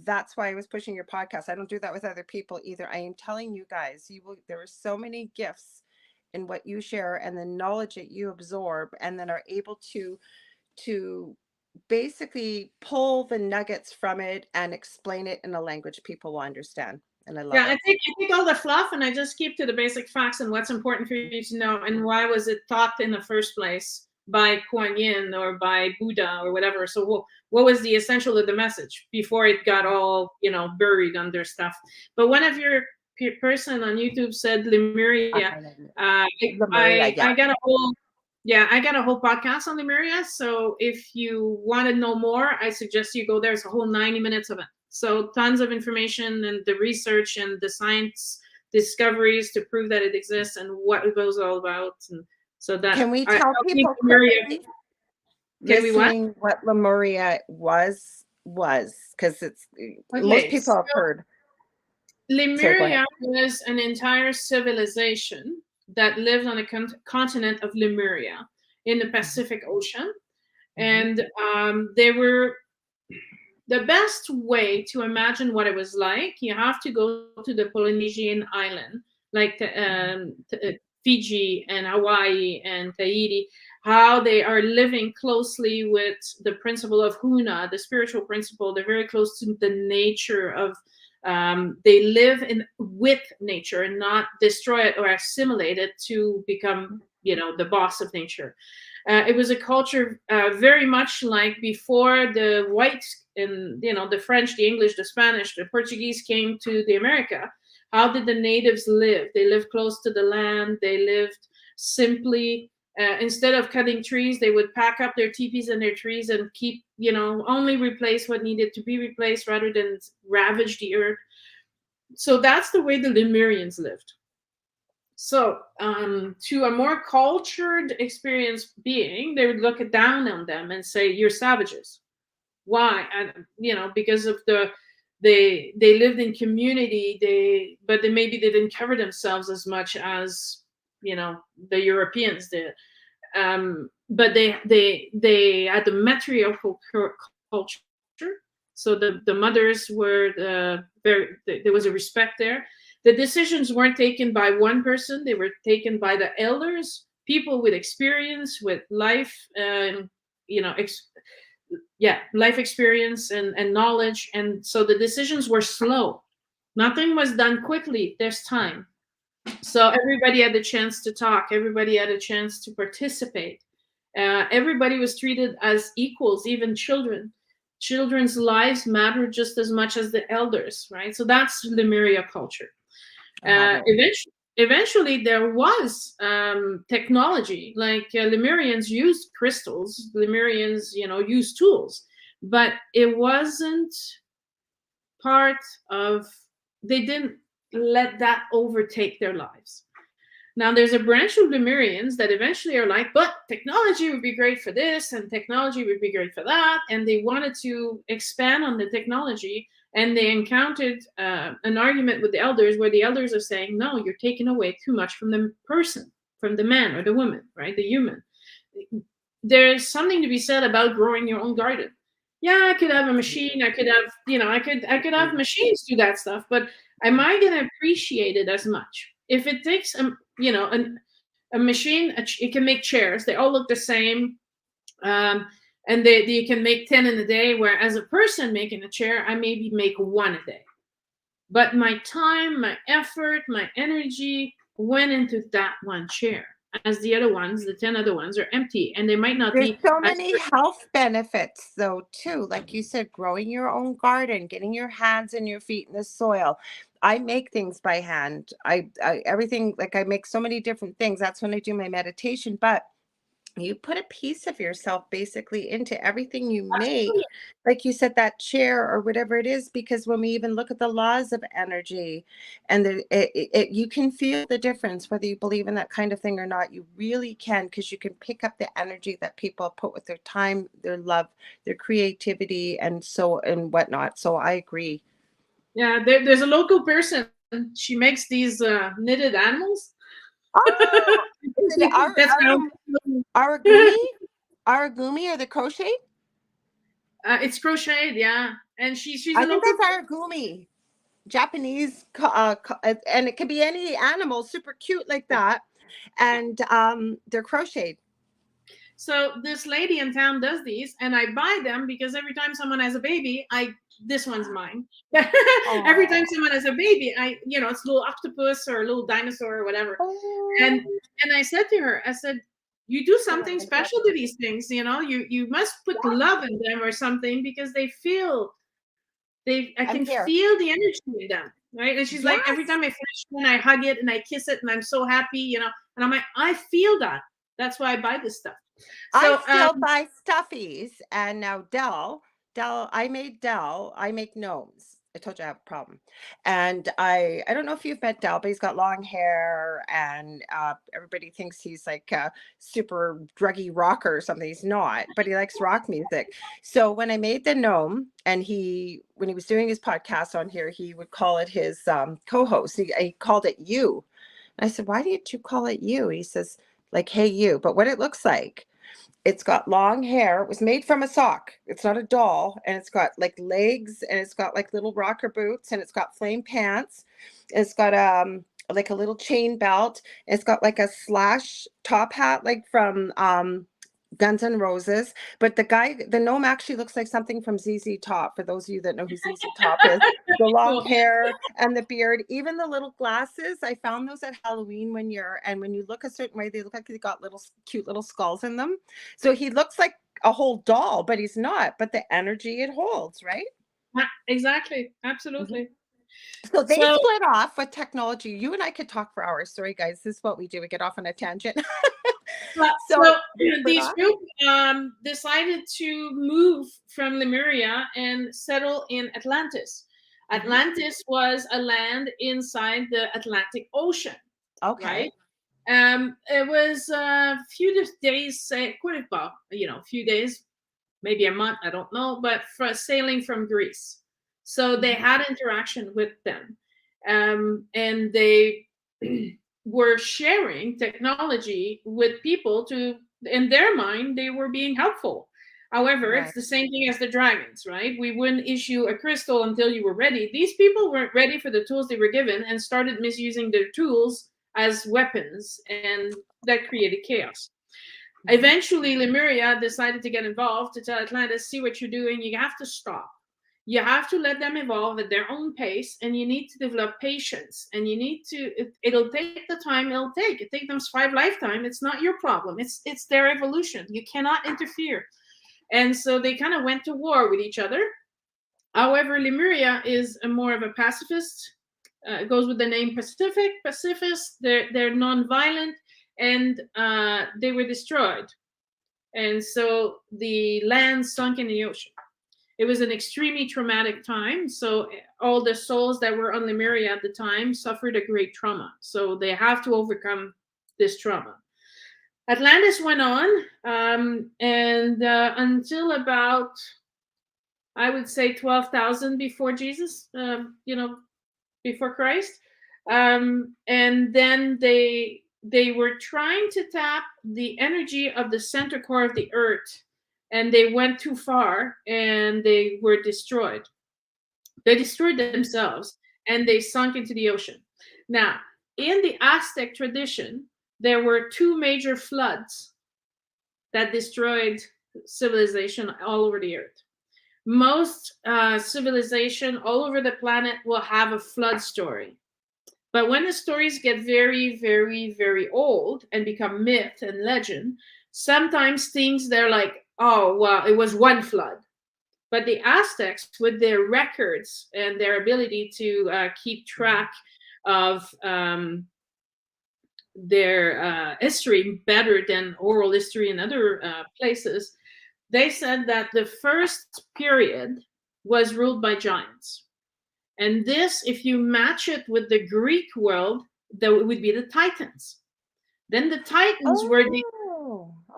That's why I was pushing your podcast. I don't do that with other people either. I am telling you guys, there are so many gifts in what you share and the knowledge that you absorb, and then are able to basically pull the nuggets from it and explain it in a language people will understand. And I love it. I take all the fluff and I just keep to the basic facts and what's important for you to know, and why was it taught in the first place by Kuan Yin or by Buddha or whatever. So what was the essential of the message before it got all buried under stuff. But one of your person on YouTube said Lemuria. I got a whole I got a whole podcast on Lemuria. So if you want to know more, I suggest you go there. It's a whole 90 minutes of it. So tons of information and the research and the science discoveries to prove that it exists and what it goes all about. And so that can we tell people what Lemuria was? Because it's most people have heard. Lemuria was an entire civilization that lived on the continent of Lemuria in the Pacific Ocean. And they were the best way to imagine what it was like. You have to go to the Polynesian island, like Fiji and Hawaii and Tahiti, how they are living closely with the principle of Huna, the spiritual principle. They're very close to the nature of, they live with nature and not destroy it or assimilate it to become, the boss of nature. It was a culture very much like before the whites and, the French, the English, the Spanish, the Portuguese came to the America. How did the natives live? They lived close to the land. They lived simply. Instead of cutting trees, they would pack up their teepees and their trees and keep, only replace what needed to be replaced rather than ravage the earth. So that's the way the Lemurians lived. So to a more cultured, experienced being, they would look down on them and say, "You're savages." Why? And because of they lived in community. But maybe they didn't cover themselves as much as the Europeans did. But they had the matriarchal culture. So the mothers were there was a respect there. The decisions weren't taken by one person; they were taken by the elders, people with experience, with life, life experience and knowledge. And so the decisions were slow. Nothing was done quickly. There's time. So everybody had the chance to talk. Everybody had a chance to participate. Everybody was treated as equals, even children. Children's lives mattered just as much as the elders, right? So that's Lemuria culture. Eventually, there was technology. Like Lemurians used crystals. Lemurians, used tools, but it wasn't part of. They didn't let that overtake their lives. Now, there's a branch of Lemurians that eventually are like, but technology would be great for this, and technology would be great for that, and they wanted to expand on the technology. And they encountered an argument with the elders where the elders are saying, no, you're taking away too much from the person, from the man or the woman, right? The human. There's something to be said about growing your own garden. Yeah, I could have a machine. I could have, I could have machines do that stuff, but am I going to appreciate it as much? If it takes, a machine, it can make chairs. They all look the same. And you can make 10 in a day, where as a person making a chair, I maybe make 1 a day. But my time, my effort, my energy went into that one chair, as the other ones, the 10 other ones, are empty, and they might not be. There's so many health benefits, though, too. Like you said, growing your own garden, getting your hands and your feet in the soil. I make things by hand. I everything, like I make so many different things. That's when I do my meditation. But you put a piece of yourself basically into everything you make. Like you said, that chair or whatever it is, because when we even look at the laws of energy, and you can feel the difference, whether you believe in that kind of thing or not. You really can, because you can pick up the energy that people put with their time, their love, their creativity, and whatnot. So I agree. Yeah, there's a local person. She makes these knitted animals. Oh, Aragumi or the crochet? It's crocheted, yeah. And she's I think that's Aragumi, Japanese, and it could be any animal, super cute like that, and they're crocheted. So this lady in town does these, and I buy them because every time someone has a baby, this one's mine. Every time someone has a baby, it's a little octopus or a little dinosaur or whatever. And I said to her, I said, you do something special to these things, you must put love in them or something, because I can feel the energy in them, right? And she's like, every time I finish one, I hug it and I kiss it and I'm so happy, and I'm like, I feel that. That's why I buy this stuff. So, I still buy stuffies, and now Dell, I make gnomes. I told you I have a problem. And I don't know if you've met Dell, but he's got long hair, and everybody thinks he's like a super druggy rocker or something. He's not, but he likes rock music. So when I made the gnome, and when he was doing his podcast on here, he would call it his co-host. He called it You. I said, why didn't you call it you? He says, like, hey, you. But what it looks like, it's got long hair. It was made from a sock. It's not a doll. And it's got like legs, and it's got like little rocker boots, and it's got flame pants. It's got like a little chain belt. It's got like a slash top hat, like from Guns N' Roses. But the gnome actually looks like something from ZZ Top, for those of you that know who ZZ Top is. The long Cool. hair and the beard, even the little glasses. I found those at Halloween one year, and when you look a certain way, they look like they got little cute little skulls in them. So he looks like a whole doll, but he's not. But the energy it holds, right? Exactly. Absolutely. So they So, split off with technology. You and I could talk for hours. Sorry, guys. This is what we do. We get off on a tangent. So so split these off. group decided to move from Lemuria and settle in Atlantis. Atlantis was a land inside the Atlantic Ocean, Okay. right? It was a few days, few days, maybe a month, I don't know, but for sailing from Greece. So they had interaction with them, and they were sharing technology with people to, in their mind, they were being helpful. However, Right. it's the same thing as the dragons, right? We wouldn't issue a crystal until you were ready. These people weren't ready for the tools they were given and started misusing their tools as weapons, and that created chaos. Eventually, Lemuria decided to get involved to tell Atlantis, see what you're doing, you have to stop. You have to let them evolve at their own pace, and you need to develop patience, and you need to, it'll take the time it'll take. It takes them 5 lifetimes. It's not your problem. It's their evolution. You cannot interfere. And so they kind of went to war with each other. However, Lemuria is more of a pacifist. It goes with the name pacifist. They're non-violent, and they were destroyed. And so the land sunk in the ocean. It was an extremely traumatic time. So all the souls that were on Lemuria at the time suffered a great trauma. So they have to overcome this trauma. Atlantis went on, and until about, I would say, 12,000 before Jesus, before Christ. And then they were trying to tap the energy of the center core of the earth, and they went too far, and they were destroyed. They destroyed themselves, and they sunk into the ocean. Now, in the Aztec tradition, there were 2 major floods that destroyed civilization all over the earth. Most civilization all over the planet will have a flood story. But when the stories get very, very, very old and become myth and legend, sometimes things they're like, oh, well, it was one flood. But the Aztecs, with their records and their ability to keep track of their history better than oral history in other places, they said that the first period was ruled by giants. And this, if you match it with the Greek world, that would be the Titans. Then the Titans were the...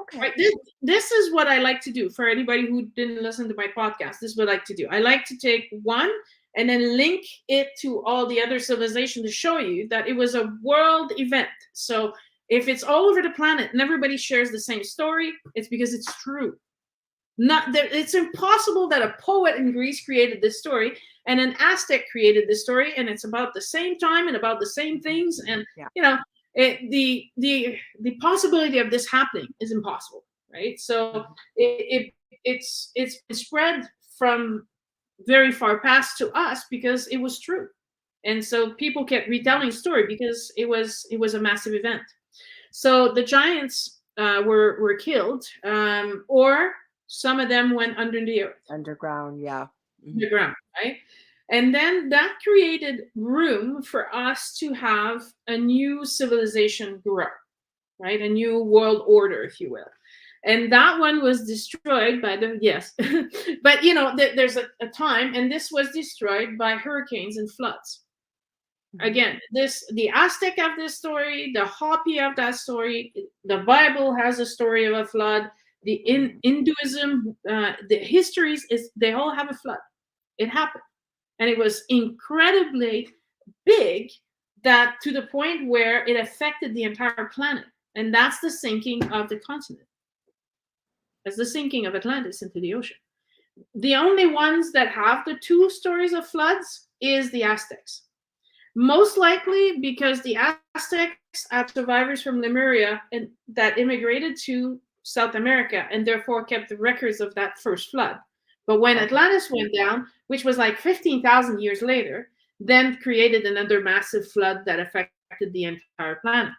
Okay. Right, this is what I like to do. For anybody who didn't listen to my podcast, this is what I like to do. I like to take one and then link it to all the other civilization to show you that it was a world event. So if it's all over the planet and everybody shares the same story, it's because it's true. It's impossible that a poet in Greece created this story and an Aztec created this story, and it's about the same time and about the same things. And the possibility of this happening is impossible, right? So it's spread from very far past to us because it was true, and so people kept retelling the story because it was a massive event. So the giants were killed, or some of them went under the earth, underground, yeah, underground, right? And then that created room for us to have a new civilization grow, right? A new world order, if you will. And that one was destroyed by but there's a time, and this was destroyed by hurricanes and floods. Again, the Aztec have this story, the Hopi have that story, the Bible has a story of a flood, the Hinduism, the histories they all have a flood. It happened. And it was incredibly big, that to the point where it affected the entire planet. And that's the sinking of the continent. That's the sinking of Atlantis into the ocean. The only ones that have the 2 stories of floods is the Aztecs. Most likely because the Aztecs have survivors from Lemuria and that immigrated to South America and therefore kept the records of that first flood. But when Atlantis went down, which was like 15,000 years later, then created another massive flood that affected the entire planet.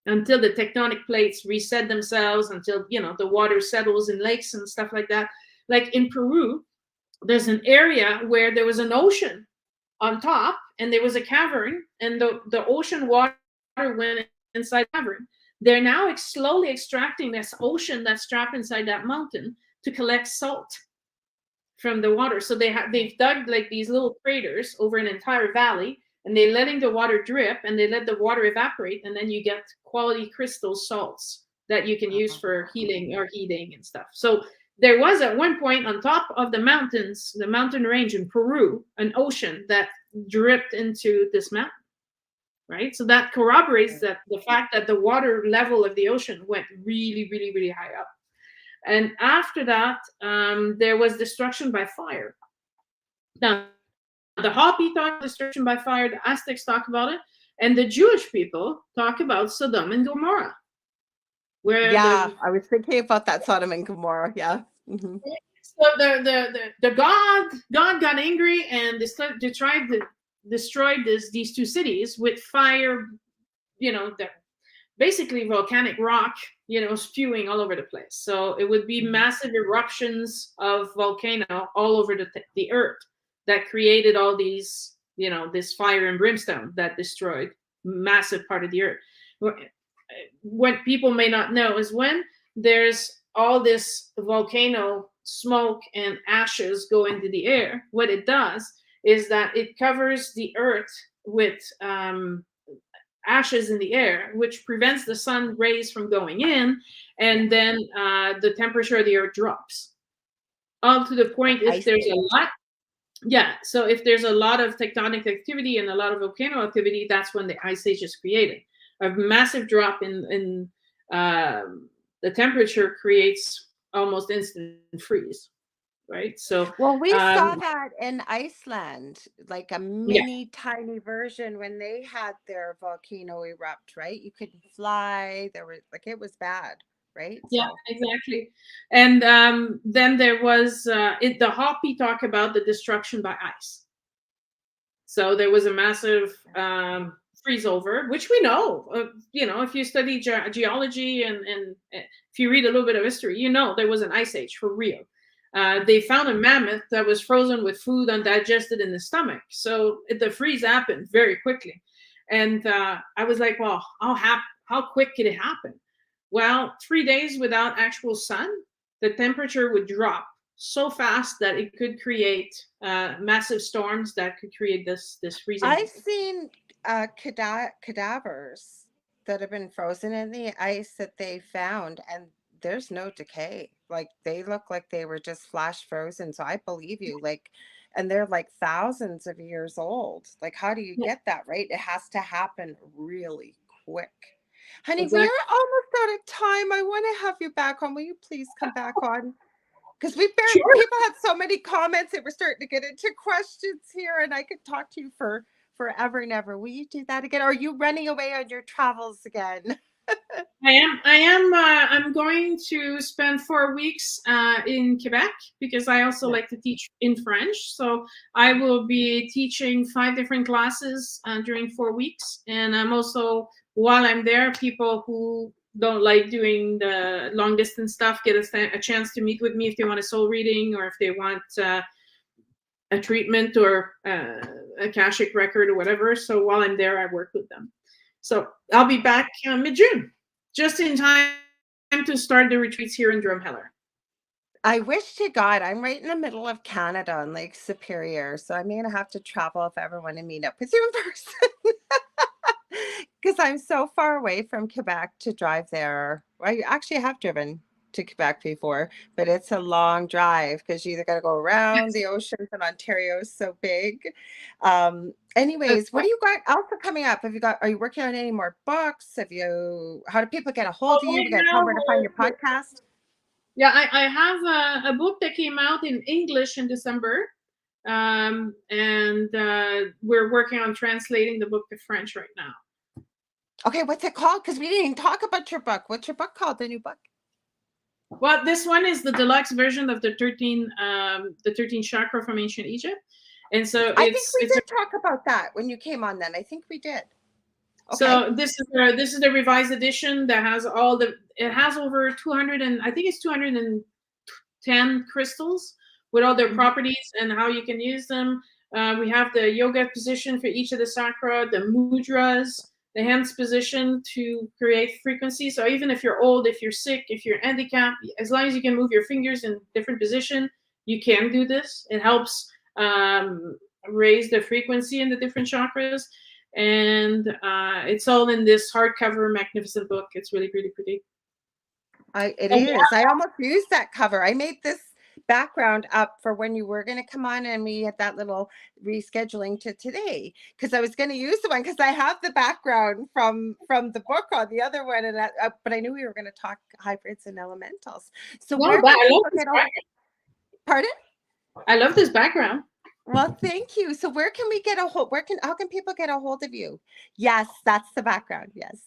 Until the tectonic plates reset themselves, until, you know, the water settles in lakes and stuff like that. Like in Peru, there's an area where there was an ocean on top and there was a cavern, and the ocean water went inside the cavern. They're now slowly extracting this ocean that's trapped inside that mountain to collect salt from the water. So they've dug like these little craters over an entire valley, and they're letting the water drip, and they let the water evaporate, and then you get quality crystal salts that you can use for healing or heating and stuff. So there was at one point on top of the mountains, the mountain range in Peru, an ocean that dripped into this mountain, right? So that corroborates that the fact that the water level of the ocean went really, really, really high up. And after that, there was destruction by fire. Now, the Hopi talk destruction by fire, the Aztecs talk about it, and the Jewish people talk about Sodom and Gomorrah. Where I was thinking about that, Sodom and Gomorrah. Yeah. Mm-hmm. So the God got angry and they tried to destroy these 2 cities with fire, you know, basically volcanic rock, you know, spewing all over the place. So it would be massive eruptions of volcano all over the earth that created all these, you know, this fire and brimstone that destroyed massive part of the earth. What people may not know is when there's all this volcano smoke and ashes go into the air, what it does is that it covers the earth with ashes in the air, which prevents the sun rays from going in, and then the temperature of the earth drops. All to the point if there's a lot, so if there's a lot of tectonic activity and a lot of volcano activity, that's when the ice age is created. A massive drop in the temperature creates almost instant freeze, right? So well, we saw that in Iceland, like a mini tiny version when they had their volcano erupt, right? You couldn't fly. There was like, it was bad, right? Yeah, exactly. And then there was the Hopi talk about the destruction by ice. So there was a massive freeze over, which we know, you know, if you study geology and if you read a little bit of history, you know, there was an ice age for real. They found a mammoth that was frozen with food undigested in the stomach. So the freeze happened very quickly. And I was like, well, how quick could it happen? Well, 3 days without actual sun, the temperature would drop so fast that it could create massive storms that could create this freezing. I've seen cadavers that have been frozen in the ice that they found, and there's no decay. Like they look like they were just flash frozen. So I believe you. Like, and they're like thousands of years old. Like, how do you get that, right? It has to happen really quick. Honey, exactly. We are almost out of time. I want to have you back on. Will you please come back on? Because people had so many comments that we're starting to get into questions here, and I could talk to you for forever and ever. Will you do that again? Or are you running away on your travels again? I am. I'm going to spend 4 weeks in Quebec because I also like to teach in French. So I will be teaching 5 different classes during 4 weeks. And I'm also, while I'm there, people who don't like doing the long distance stuff get a chance to meet with me if they want a soul reading or if they want a treatment or a Akashic record or whatever. So while I'm there, I work with them. So I'll be back mid-June, just in time to start the retreats here in Drumheller. I wish to God I'm right in the middle of Canada on Lake Superior. So I'm going to have to travel if I ever want to meet up with you in person. Because I'm so far away from Quebec to drive there. I actually have driven to Quebec before, but it's a long drive because you either got to go around the oceans, and Ontario is so big. Anyways, what do you got also coming up? Are you working on any more books? How do people get a hold of you? We got to tell them where to find your podcast. Yeah, I have a book that came out in English in December. And we're working on translating the book to French right now. Okay, what's it called? Because we didn't even talk about your book. What's your book called, the new book? Well, this one is the deluxe version of the 13 chakra from ancient Egypt. And so I think we did talk about that when you came on then. I think we did. Okay. So this is the revised edition that has it has over 200 and I think it's 210 crystals with all their properties and how you can use them. We have the yoga position for each of the chakra, the mudras, the hands position to create frequency. So even if you're old, if you're sick, if you're handicapped, as long as you can move your fingers in different position, you can do this. It helps raise the frequency in the different chakras. And it's all in this hardcover magnificent book. It's really, really pretty. It is. I almost used that cover. I made this background up for when you were going to come on, and we had that little rescheduling to today because I was going to use the one because I have the background from the book on the other one, and but I knew we were going to talk hybrids and elementals. So pardon? I love this background. Well, thank you. So where can we get how can people get a hold of you? Yes, that's the background. Yes.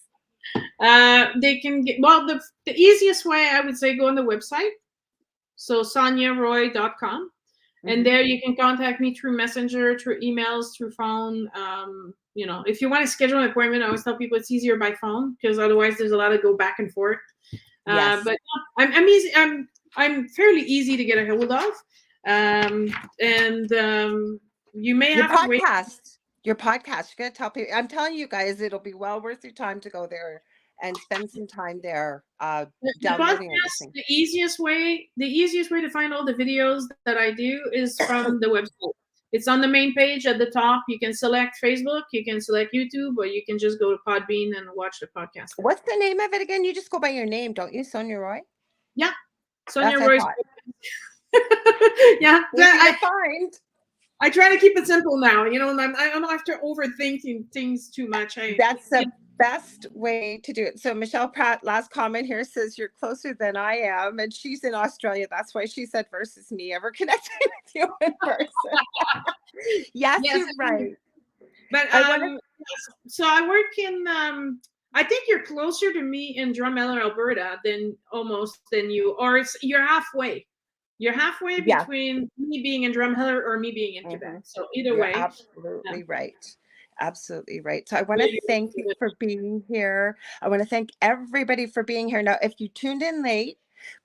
They can get, the easiest way I would say go on the website. So soniaroy.com. And there you can contact me through Messenger, through emails, through phone. If you want to schedule an appointment, I always tell people it's easier by phone because otherwise there's a lot of go back and forth. Yes. But I'm easy. I'm fairly easy to get a hold of. You may have to wait. Your podcast, you're gonna tell people. I'm telling you guys, it'll be well worth your time to go there and spend some time there. Downloading everything. The easiest way to find all the videos that I do is from the website. It's on the main page at the top. You can select Facebook, you can select YouTube, or you can just go to Podbean and watch the podcast. What's the name of it again? You just go by your name, don't you, Sonia Roy? Yeah, Sonia Roy. Yeah, I try to keep it simple now. I don't have to overthinking things too much. That's the best way to do it. So Michelle Pratt, last comment here, says you're closer than I am, and she's in Australia. That's why she said versus me ever connecting with you in person. yes, you're right. But so I work in. I think you're closer to me in Drumheller, Alberta, than you, or you're halfway. You're halfway between me being in Drumheller or me being in Quebec. So either way. Absolutely right. Absolutely right. So I want to thank you for being here. I want to thank everybody for being here. Now, if you tuned in late,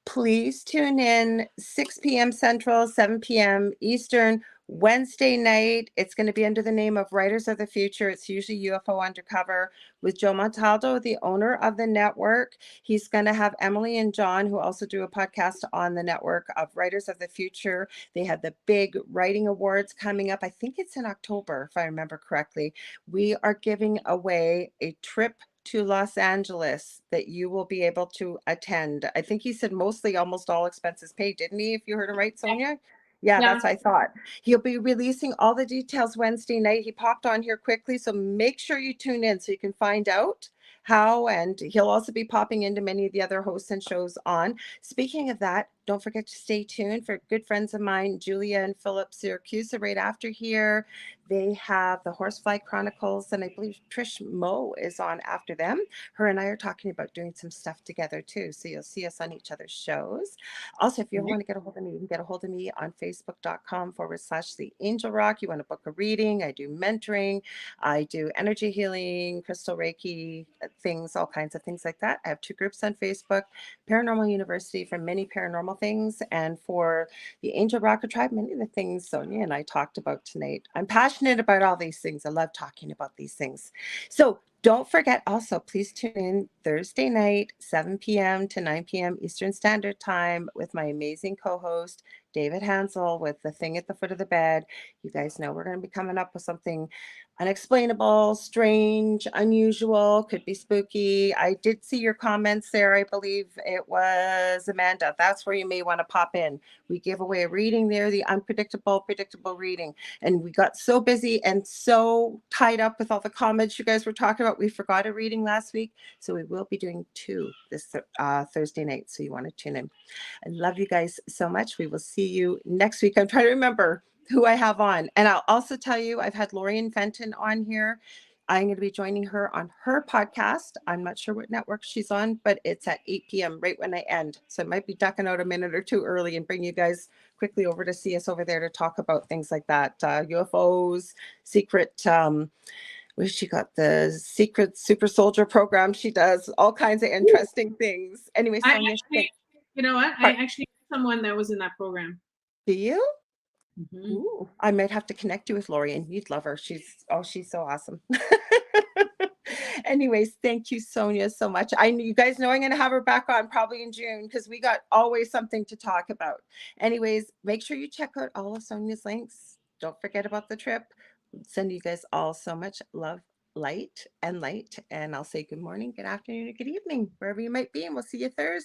please tune in 6 p.m. Central, 7 p.m. Eastern, Wednesday night. It's going to be under the name of Writers of the Future. It's usually UFO Undercover with Joe Montaldo, the owner of the network. He's going to have Emily and John, who also do a podcast on the network of Writers of the Future. They have the big writing awards coming up. I think it's in October, if I remember correctly. We are giving away a trip to Los Angeles that you will be able to attend. I think he said mostly almost all expenses paid, didn't he? If you heard him right, Sonia? Yeah, that's what I thought. He'll be releasing all the details Wednesday night. He popped on here quickly, so make sure you tune in so you can find out how, and he'll also be popping into many of the other hosts and shows on. Speaking of that, don't forget to stay tuned for good friends of mine, Julia and Philip Syracuse, right after here. They have the Horsefly Chronicles, and I believe Trish Moe is on after them. Her and I are talking about doing some stuff together too, so you'll see us on each other's shows. Also, if you want to get a hold of me, you can get a hold of me on facebook.com/The Angel Rock. You want to book a reading, I do mentoring, I do energy healing, crystal Reiki, things, all kinds of things like that. I have 2 groups on Facebook, Paranormal University for many paranormal things, and for the Angel Rocker Tribe, many of the things Sonia and I talked about tonight. I'm passionate about all these things. I love talking about these things. So don't forget also, please tune in Thursday night, 7 p.m. to 9 p.m. Eastern Standard Time with my amazing co-host, David Hansel, with The Thing at the Foot of the Bed. You guys know we're going to be coming up with something unexplainable, strange, unusual, could be spooky. I did see your comments there. I believe it was Amanda. That's where you may want to pop in. We gave away a reading there, the unpredictable, predictable reading. And we got so busy and so tied up with all the comments you guys were talking about. We forgot a reading last week. So we will be doing 2 this Thursday night. So you want to tune in. I love you guys so much. We will see you next week. I'm trying to remember who I have on. And I'll also tell you, I've had Lorian Fenton on here. I'm going to be joining her on her podcast. I'm not sure what network she's on, but it's at 8 p.m. right when I end. So I might be ducking out a minute or two early and bring you guys quickly over to see us over there to talk about things like that. UFOs, secret, where she got the secret super soldier program. She does all kinds of interesting things. Anyway, Sonia, you know what? I actually knew someone that was in that program. do you? Mm-hmm. Ooh, I might have to connect you with Lori, and you'd love her. She's so awesome. Anyways, thank you, Sonia, so much. You guys know I'm going to have her back on probably in June because we got always something to talk about. Anyways, make sure you check out all of Sonia's links. Don't forget about the trip. Send you guys all so much love, light, and I'll say good morning, good afternoon, or good evening, wherever you might be, and we'll see you Thursday.